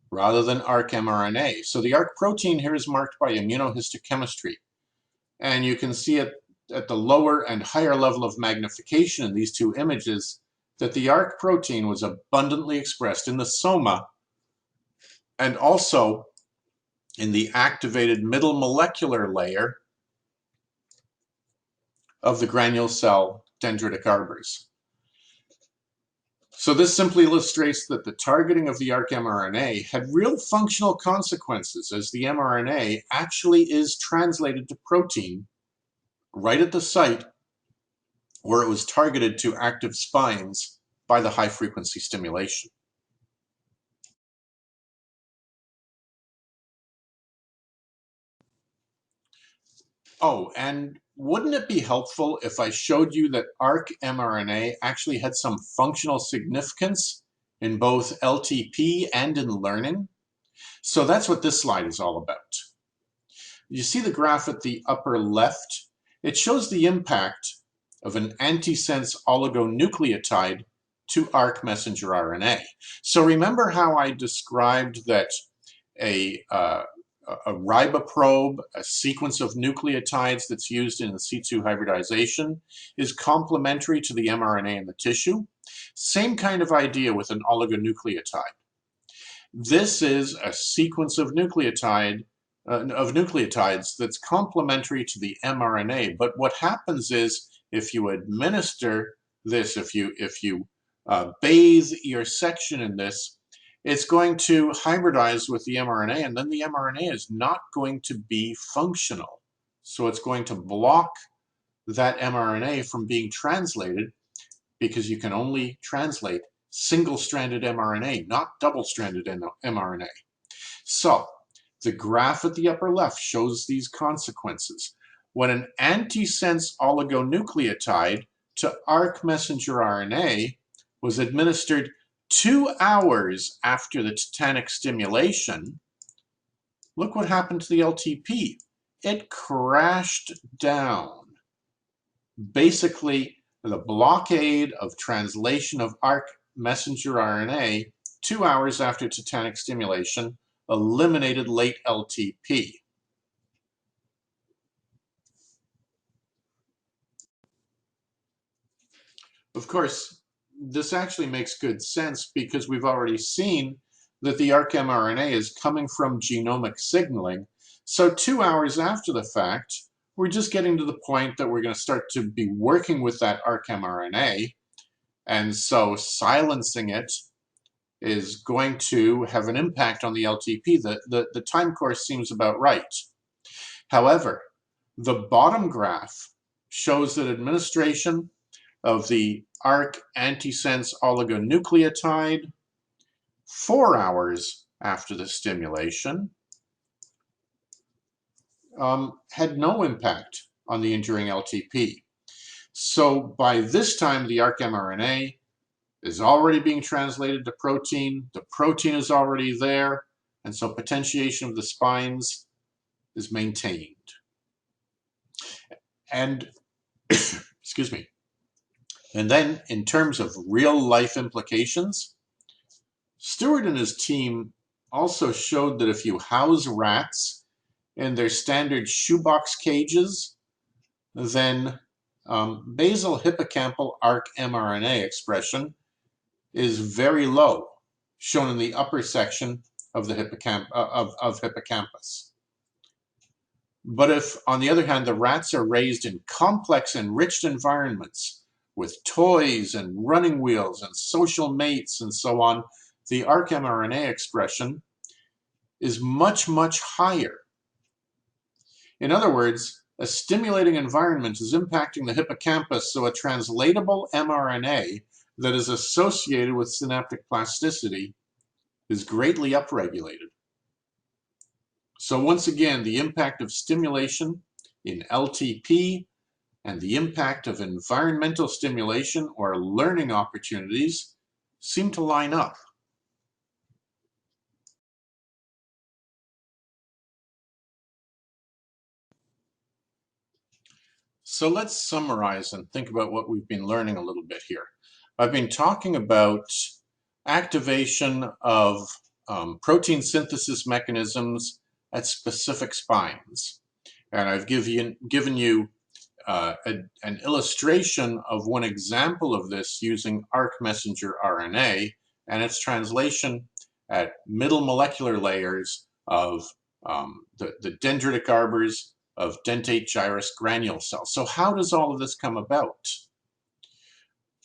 rather than ARC-mRNA. So the ARC protein here is marked by immunohistochemistry. And you can see it at the lower and higher level of magnification in these two images that the ARC protein was abundantly expressed in the soma and also in the activated middle molecular layer of the granule cell dendritic arbors. So this simply illustrates that the targeting of the ARC-mRNA had real functional consequences, as the mRNA actually is translated to protein right at the site where it was targeted to active spines by the high-frequency stimulation. Oh, and wouldn't it be helpful if I showed you that ARC-mRNA actually had some functional significance in both LTP and in learning? So that's what this slide is all about. You see the graph at the upper left? It shows the impact of an antisense oligonucleotide to ARC messenger RNA. So remember how I described that a riboprobe, a sequence of nucleotides that's used in the C2 hybridization, is complementary to the mRNA in the tissue? Same kind of idea with an oligonucleotide. This is a sequence of nucleotides that's complementary to the mRNA. But what happens is, if you administer this, if you bathe your section in this, it's going to hybridize with the mRNA, and then the mRNA is not going to be functional. So it's going to block that mRNA from being translated, because you can only translate single-stranded mRNA, not double-stranded mRNA. So the graph at the upper left shows these consequences. When an antisense oligonucleotide to ARC messenger RNA was administered 2 hours after the tetanic stimulation, look what happened to the LTP. It crashed down. Basically, the blockade of translation of ARC messenger RNA 2 hours after tetanic stimulation eliminated late LTP. Of course, this actually makes good sense because we've already seen that the ARC-mRNA is coming from genomic signaling. So 2 hours after the fact, we're just getting to the point that we're going to start to be working with that ARC-mRNA. And so silencing it is going to have an impact on the LTP. The time course seems about right. However, the bottom graph shows that administration of the ARC antisense oligonucleotide 4 hours after the stimulation had no impact on the enduring LTP. So by this time, the ARC-mRNA is already being translated to protein. The protein is already there, and so potentiation of the spines is maintained. And, excuse me, and then in terms of real life implications, Stewart and his team also showed that if you house rats in their standard shoebox cages, then basal hippocampal ARC-mRNA expression is very low, shown in the upper section of the hippocampus. But if, on the other hand, the rats are raised in complex, enriched environments with toys and running wheels and social mates and so on, the ARC-mRNA expression is much, much higher. In other words, a stimulating environment is impacting the hippocampus, so a translatable mRNA that is associated with synaptic plasticity is greatly upregulated. So once again, the impact of stimulation in LTP and the impact of environmental stimulation or learning opportunities seem to line up. So let's summarize and think about what we've been learning a little bit here. I've been talking about activation of protein synthesis mechanisms at specific spines. And I've given you an illustration of one example of this using ARC messenger RNA and its translation at middle molecular layers of the dendritic arbors of dentate gyrus granule cells. So how does all of this come about?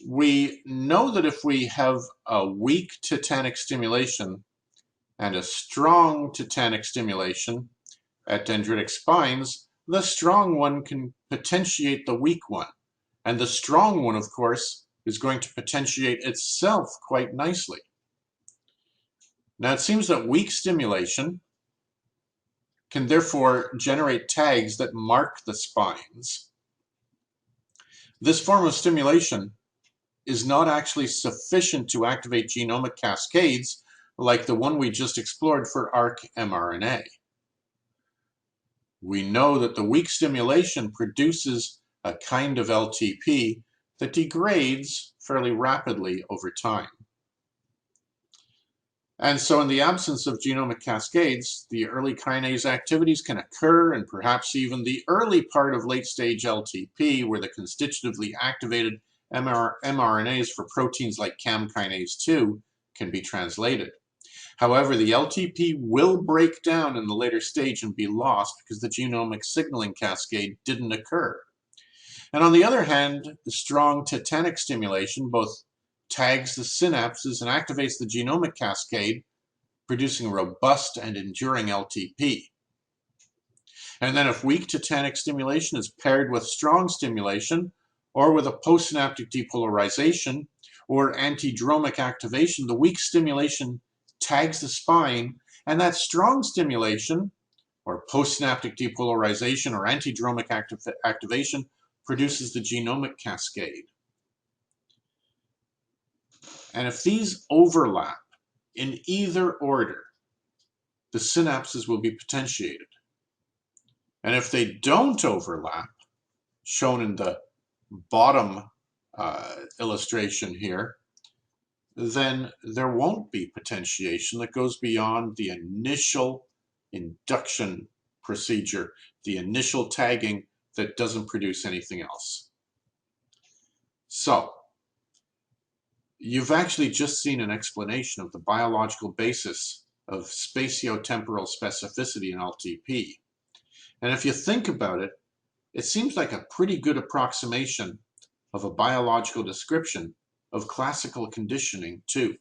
We know that if we have a weak tetanic stimulation and a strong tetanic stimulation at dendritic spines, the strong one can potentiate the weak one. And the strong one, of course, is going to potentiate itself quite nicely. Now, it seems that weak stimulation can therefore generate tags that mark the spines. This form of stimulation is not actually sufficient to activate genomic cascades like the one we just explored for ARC-mRNA. We know that the weak stimulation produces a kind of LTP that degrades fairly rapidly over time. And so in the absence of genomic cascades, the early kinase activities can occur, and perhaps even the early part of late-stage LTP, where the constitutively activated mRNAs for proteins like CAM kinase 2 can be translated. However, the LTP will break down in the later stage and be lost because the genomic signaling cascade didn't occur. And on the other hand, the strong tetanic stimulation both tags the synapses and activates the genomic cascade, producing robust and enduring LTP. And then if weak tetanic stimulation is paired with strong stimulation, or with a postsynaptic depolarization, or antidromic activation, the weak stimulation tags the spine, and that strong stimulation, or postsynaptic depolarization or antidromic activation, produces the genomic cascade. And if these overlap in either order, the synapses will be potentiated. And if they don't overlap, shown in the bottom illustration here, then there won't be potentiation that goes beyond the initial induction procedure, the initial tagging that doesn't produce anything else. So, you've actually just seen an explanation of the biological basis of spatiotemporal specificity in LTP. And if you think about it, it seems like a pretty good approximation of a biological description of classical conditioning too.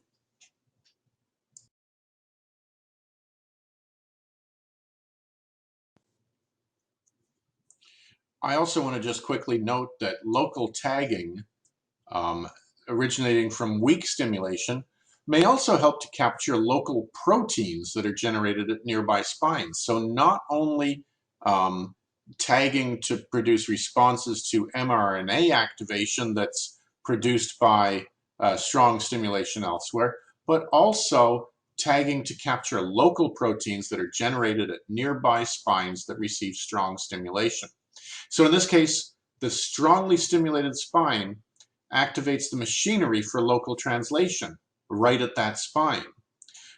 I also want to just quickly note that local tagging originating from weak stimulation may also help to capture local proteins that are generated at nearby spines. So not only tagging to produce responses to mRNA activation that's produced by strong stimulation elsewhere, but also tagging to capture local proteins that are generated at nearby spines that receive strong stimulation. So in this case, the strongly stimulated spine activates the machinery for local translation right at that spine.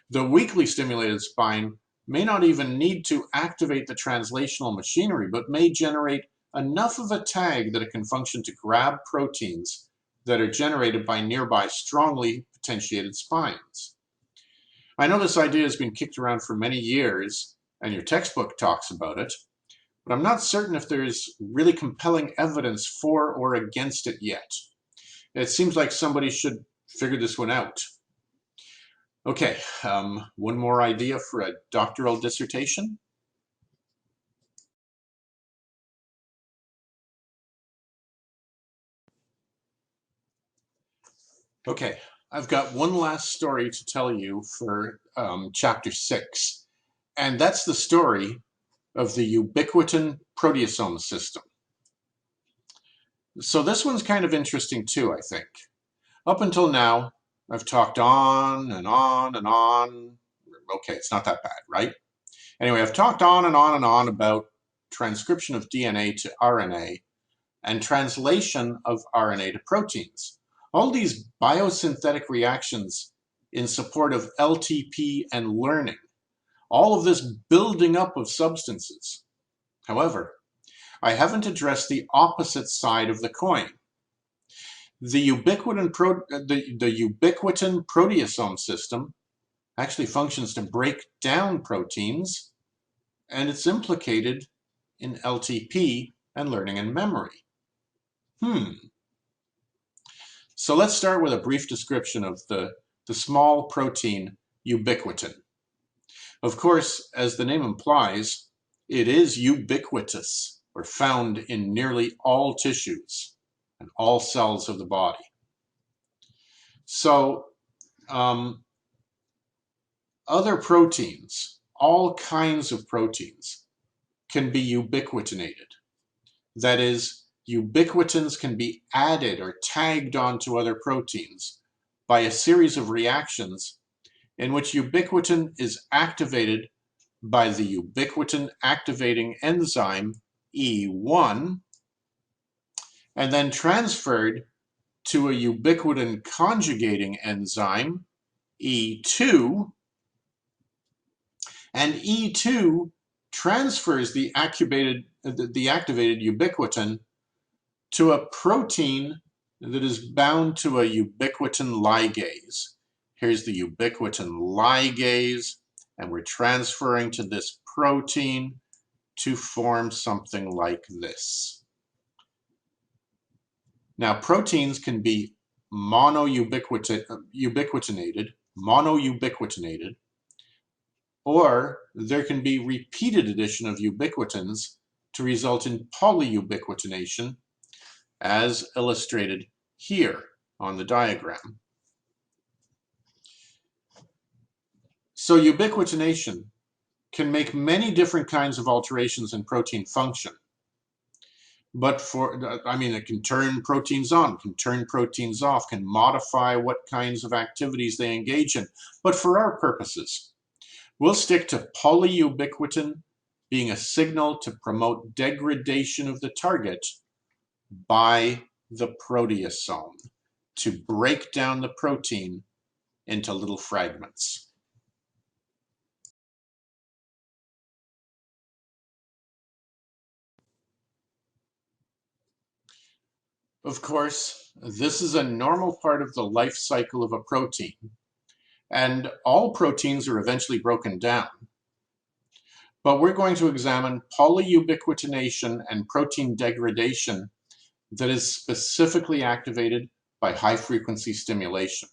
The weakly stimulated spine may not even need to activate the translational machinery, but may generate enough of a tag that it can function to grab proteins that are generated by nearby strongly potentiated spines. I know this idea has been kicked around for many years, and your textbook talks about it, but I'm not certain if there's really compelling evidence for or against it yet. It seems like somebody should figure this one out. Okay, one more idea for a doctoral dissertation. Okay, I've got one last story to tell you for chapter 6, and that's the story of the ubiquitin proteasome system. So this one's kind of interesting too, I think. Up until now, I've talked on and on and on. Okay, it's not that bad, right? Anyway, I've talked on and on and on about transcription of DNA to RNA and translation of RNA to proteins. All these biosynthetic reactions in support of LTP and learning. All of this building up of substances. However, I haven't addressed the opposite side of the coin. The ubiquitin proteasome system actually functions to break down proteins, and it's implicated in LTP and learning and memory. So let's start with a brief description of the small protein ubiquitin. Of course, as the name implies, it is ubiquitous, or found in nearly all tissues and all cells of the body. So other proteins, all kinds of proteins, can be ubiquitinated. That is, ubiquitins can be added or tagged onto other proteins by a series of reactions in which ubiquitin is activated by the ubiquitin activating enzyme E1 and then transferred to a ubiquitin conjugating enzyme E2, and E2 transfers the activated ubiquitin to a protein that is bound to a ubiquitin ligase. Here's the ubiquitin ligase, and we're transferring to this protein to form something like this. Now, proteins can be monoubiquitinated, or there can be repeated addition of ubiquitins to result in polyubiquitination, as illustrated here on the diagram. So ubiquitination can make many different kinds of alterations in protein function. But it can turn proteins on, can turn proteins off, can modify what kinds of activities they engage in. But for our purposes, we'll stick to polyubiquitin being a signal to promote degradation of the target by the proteasome, to break down the protein into little fragments. Of course, this is a normal part of the life cycle of a protein, and all proteins are eventually broken down. But we're going to examine polyubiquitination and protein degradation that is specifically activated by high-frequency stimulation.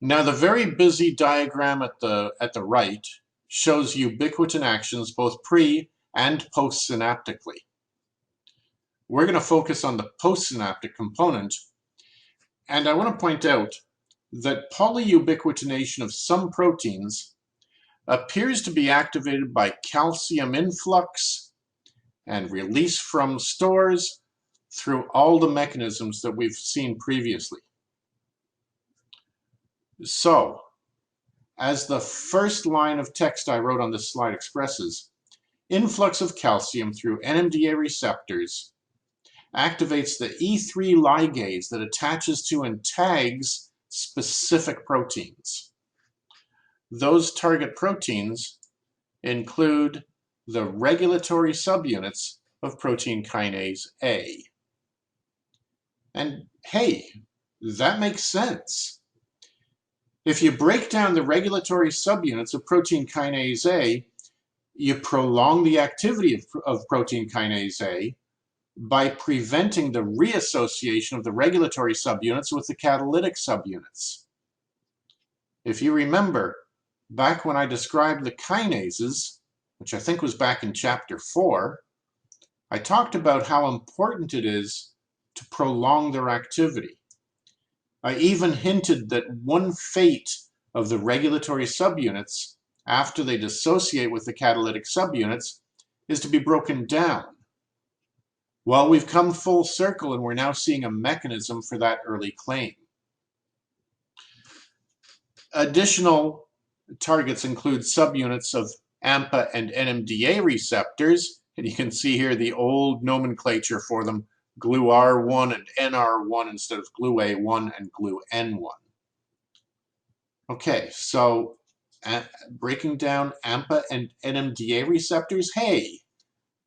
Now, the very busy diagram at the right shows ubiquitin actions both pre- and postsynaptically. We're going to focus on the postsynaptic component, and I want to point out that polyubiquitination of some proteins appears to be activated by calcium influx and release from stores through all the mechanisms that we've seen previously. So, as the first line of text I wrote on this slide expresses, influx of calcium through NMDA receptors activates the E3 ligase that attaches to and tags specific proteins. Those target proteins include the regulatory subunits of protein kinase A. And hey, that makes sense. If you break down the regulatory subunits of protein kinase A, you prolong the activity of protein kinase A by preventing the reassociation of the regulatory subunits with the catalytic subunits. If you remember, back when I described the kinases, which I think was back in chapter 4, I talked about how important it is to prolong their activity. I even hinted that one fate of the regulatory subunits after they dissociate with the catalytic subunits is to be broken down. Well, we've come full circle and we're now seeing a mechanism for that early claim. Additional targets include subunits of AMPA and NMDA receptors, and you can see here the old nomenclature for them, GLUR1 and NR1 instead of GLUA1 and GLUN1. Okay, so breaking down AMPA and NMDA receptors, hey,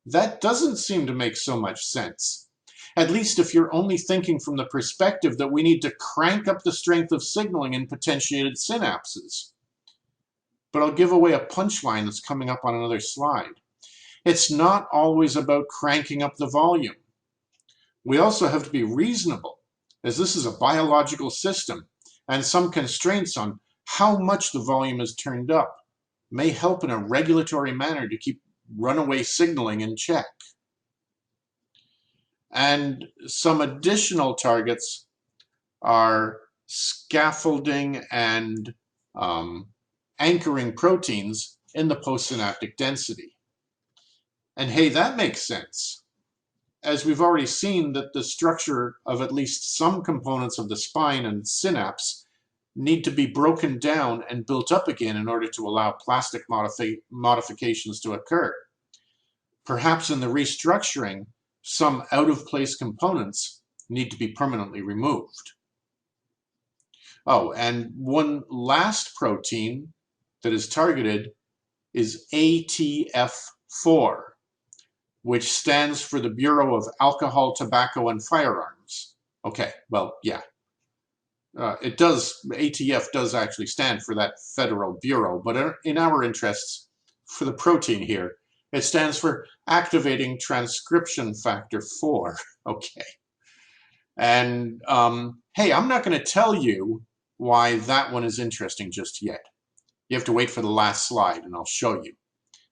that doesn't seem to make so much sense. At least if you're only thinking from the perspective that we need to crank up the strength of signaling in potentiated synapses. But I'll give away a punchline that's coming up on another slide. It's not always about cranking up the volume. We also have to be reasonable, as this is a biological system, and some constraints on how much the volume is turned up may help in a regulatory manner to keep runaway signaling in check. And some additional targets are scaffolding and anchoring proteins in the postsynaptic density. And hey, that makes sense, as we've already seen that the structure of at least some components of the spine and synapse need to be broken down and built up again in order to allow plastic modifications to occur. Perhaps in the restructuring, some out-of-place components need to be permanently removed. Oh, and one last protein that is targeted is ATF4, which stands for the Bureau of Alcohol, Tobacco, and Firearms. Okay, well, yeah. ATF does actually stand for that federal bureau, but in our interests, for the protein here, it stands for activating transcription factor 4. Okay. And hey, I'm not going to tell you why that one is interesting just yet. You have to wait for the last slide and I'll show you.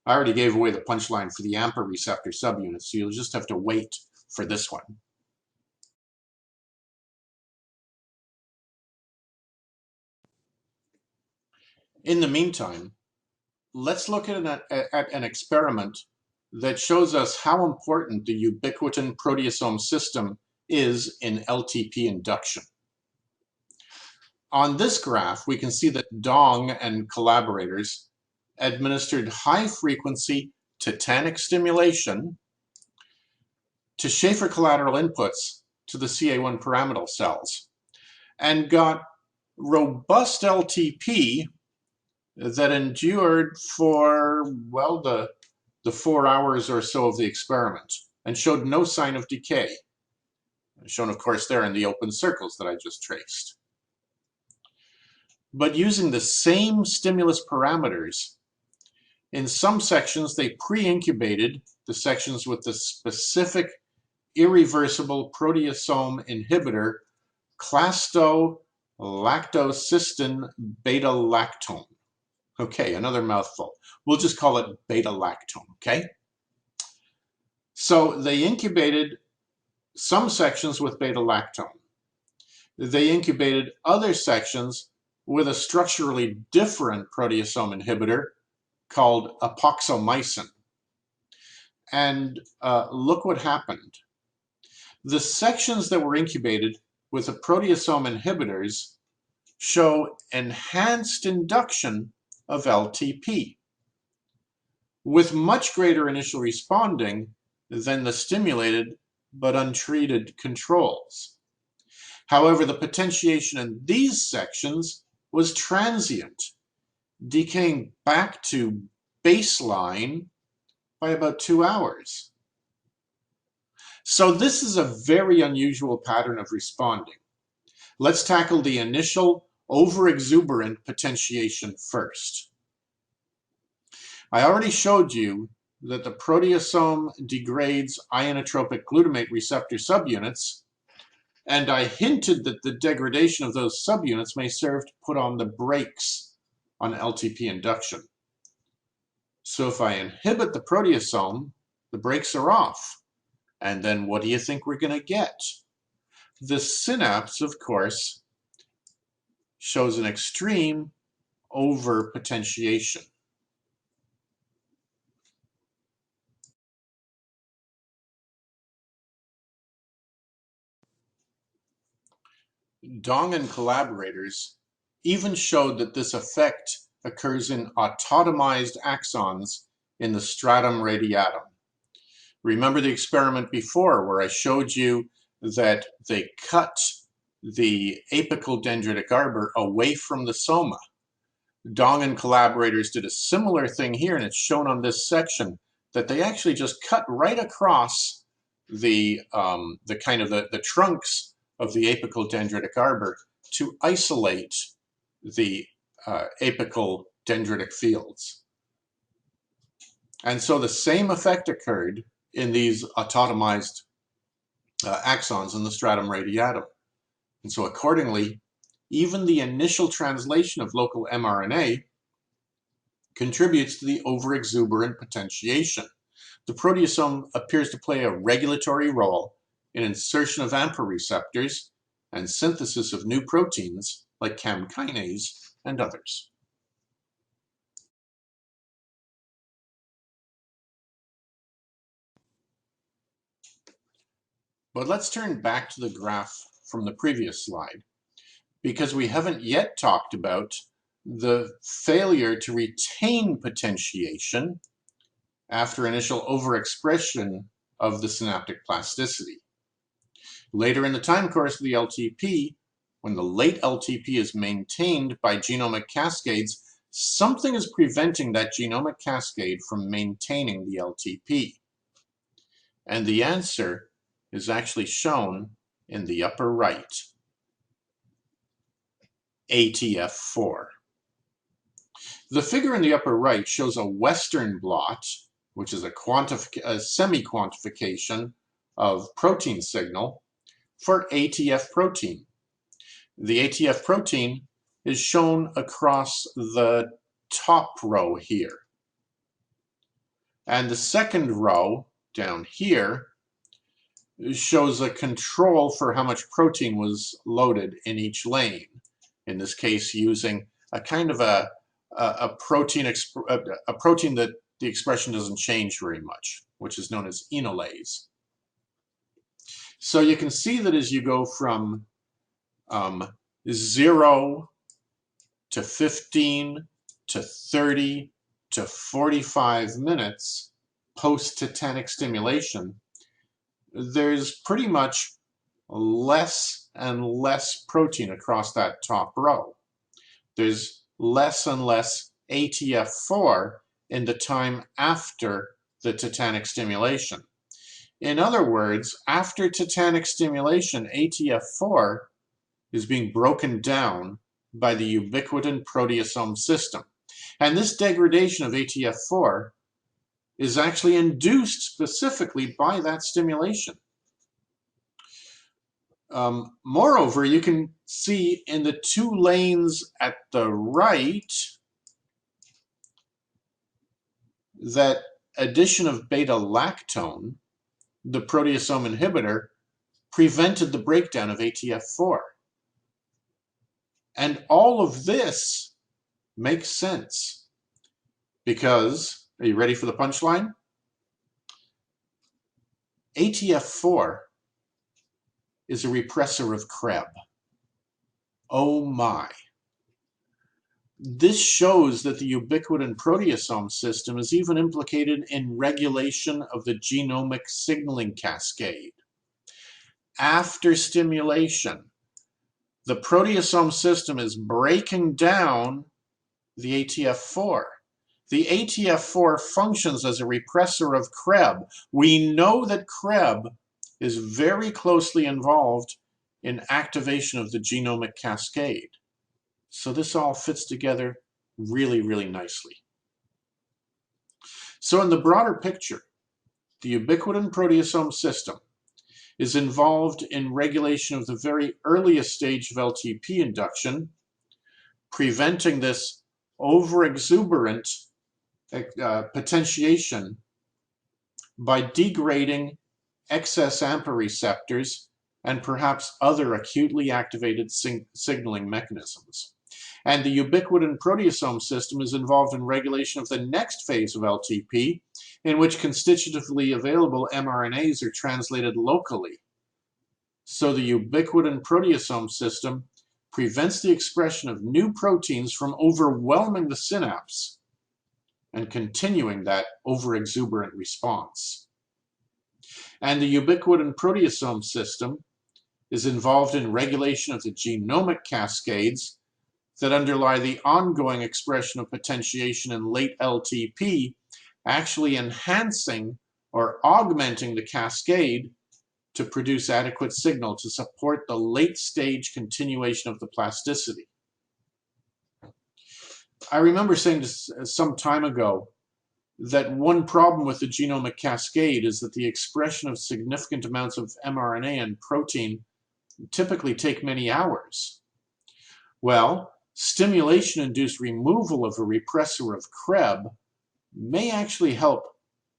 I already gave away the punchline for the AMPA receptor subunit, so you'll just have to wait for this one. In the meantime, let's look at an experiment that shows us how important the ubiquitin proteasome system is in LTP induction. On this graph, we can see that Dong and collaborators administered high-frequency tetanic stimulation to Schaefer collateral inputs to the CA1 pyramidal cells and got robust LTP that endured for, well, the 4 hours or so of the experiment and showed no sign of decay, shown of course there in the open circles that I just traced. But using the same stimulus parameters, in some sections they pre-incubated the sections with the specific irreversible proteasome inhibitor clastolactocystin beta-lactone. Okay, another mouthful. We'll just call it beta-lactone, okay? So they incubated some sections with beta-lactone. They incubated other sections with a structurally different proteasome inhibitor called epoxomycin. And look what happened. The sections that were incubated with the proteasome inhibitors show enhanced induction of LTP, with much greater initial responding than the stimulated but untreated controls. However, the potentiation in these sections was transient, decaying back to baseline by about 2 hours. So this is a very unusual pattern of responding. Let's tackle the initial overexuberant potentiation first. I already showed you that the proteasome degrades ionotropic glutamate receptor subunits, and I hinted that the degradation of those subunits may serve to put on the brakes on LTP induction. So if I inhibit the proteasome, the brakes are off. And then what do you think we're going to get? The synapse, of course, shows an extreme overpotentiation. Dong and collaborators even showed that this effect occurs in autotomized axons in the stratum radiatum. Remember the experiment before where I showed you that they cut the apical dendritic arbor away from the soma. Dong and collaborators did a similar thing here, and it's shown on this section that they actually just cut right across the trunks of the apical dendritic arbor to isolate the apical dendritic fields. And so the same effect occurred in these autotomized axons in the stratum radiatum. And so accordingly, even the initial translation of local mRNA contributes to the overexuberant potentiation. The proteasome appears to play a regulatory role in insertion of AMPA receptors and synthesis of new proteins like CAM kinase and others. But let's turn back to the graph from the previous slide, because we haven't yet talked about the failure to retain potentiation after initial overexpression of the synaptic plasticity. Later in the time course of the LTP, when the late LTP is maintained by genomic cascades, something is preventing that genomic cascade from maintaining the LTP. And the answer is actually shown in the upper right, ATF4. The figure in the upper right shows a Western blot, which is a semi-quantification of protein signal for ATF protein. The ATF protein is shown across the top row here. And the second row down here shows a control for how much protein was loaded in each lane. In this case, using a kind of a protein that the expression doesn't change very much, which is known as enolase. So you can see that as you go from 0 to 15 to 30 to 45 minutes post-tetanic stimulation, there's pretty much less and less protein across that top row. There's less and less ATF4 in the time after the tetanic stimulation. In other words, after tetanic stimulation, ATF4 is being broken down by the ubiquitin proteasome system. And this degradation of ATF4 is actually induced specifically by that stimulation. Moreover, you can see in the two lanes at the right that addition of beta-lactone, the proteasome inhibitor, prevented the breakdown of ATF4. And all of this makes sense because, are you ready for the punchline? ATF4 is a repressor of Krebs. Oh my. This shows that the ubiquitin proteasome system is even implicated in regulation of the genomic signaling cascade. After stimulation, the proteasome system is breaking down the ATF4. The ATF4 functions as a repressor of Krebs. We know that Krebs is very closely involved in activation of the genomic cascade. So this all fits together really, really nicely. So in the broader picture, the ubiquitin proteasome system is involved in regulation of the very earliest stage of LTP induction, preventing this overexuberant potentiation by degrading excess AMPA receptors and perhaps other acutely activated signaling mechanisms. And the ubiquitin proteasome system is involved in regulation of the next phase of LTP, in which constitutively available mRNAs are translated locally. So the ubiquitin proteasome system prevents the expression of new proteins from overwhelming the synapse and continuing that overexuberant response. And the ubiquitin proteasome system is involved in regulation of the genomic cascades that underlie the ongoing expression of potentiation in late LTP, actually enhancing or augmenting the cascade to produce adequate signal to support the late stage continuation of the plasticity. I remember saying some time ago that one problem with the genomic cascade is that the expression of significant amounts of mRNA and protein typically take many hours. Well, stimulation-induced removal of a repressor of Krebs may actually help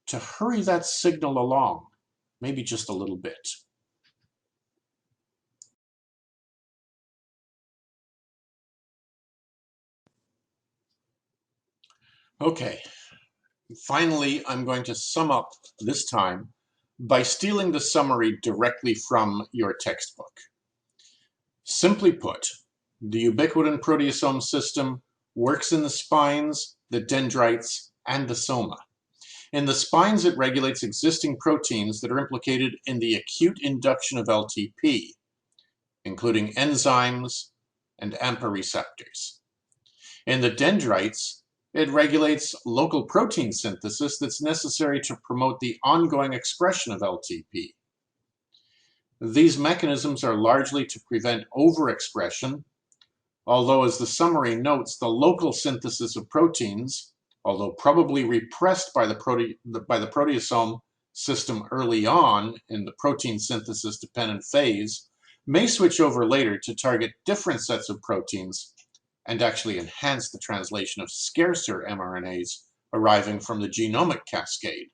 to hurry that signal along, maybe just a little bit. Okay, finally, I'm going to sum up this time by stealing the summary directly from your textbook. Simply put, the ubiquitin proteasome system works in the spines, the dendrites, and the soma. In the spines, it regulates existing proteins that are implicated in the acute induction of LTP, including enzymes and AMPA receptors. In the dendrites, it regulates local protein synthesis that's necessary to promote the ongoing expression of LTP. These mechanisms are largely to prevent overexpression, although, as the summary notes, the local synthesis of proteins, although probably repressed by the proteasome system early on in the protein synthesis dependent phase, may switch over later to target different sets of proteins and actually enhance the translation of scarcer mRNAs arriving from the genomic cascade.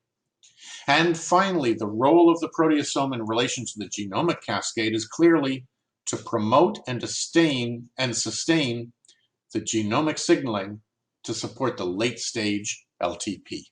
And finally, the role of the proteasome in relation to the genomic cascade is clearly to promote and sustain the genomic signaling to support the late stage LTP.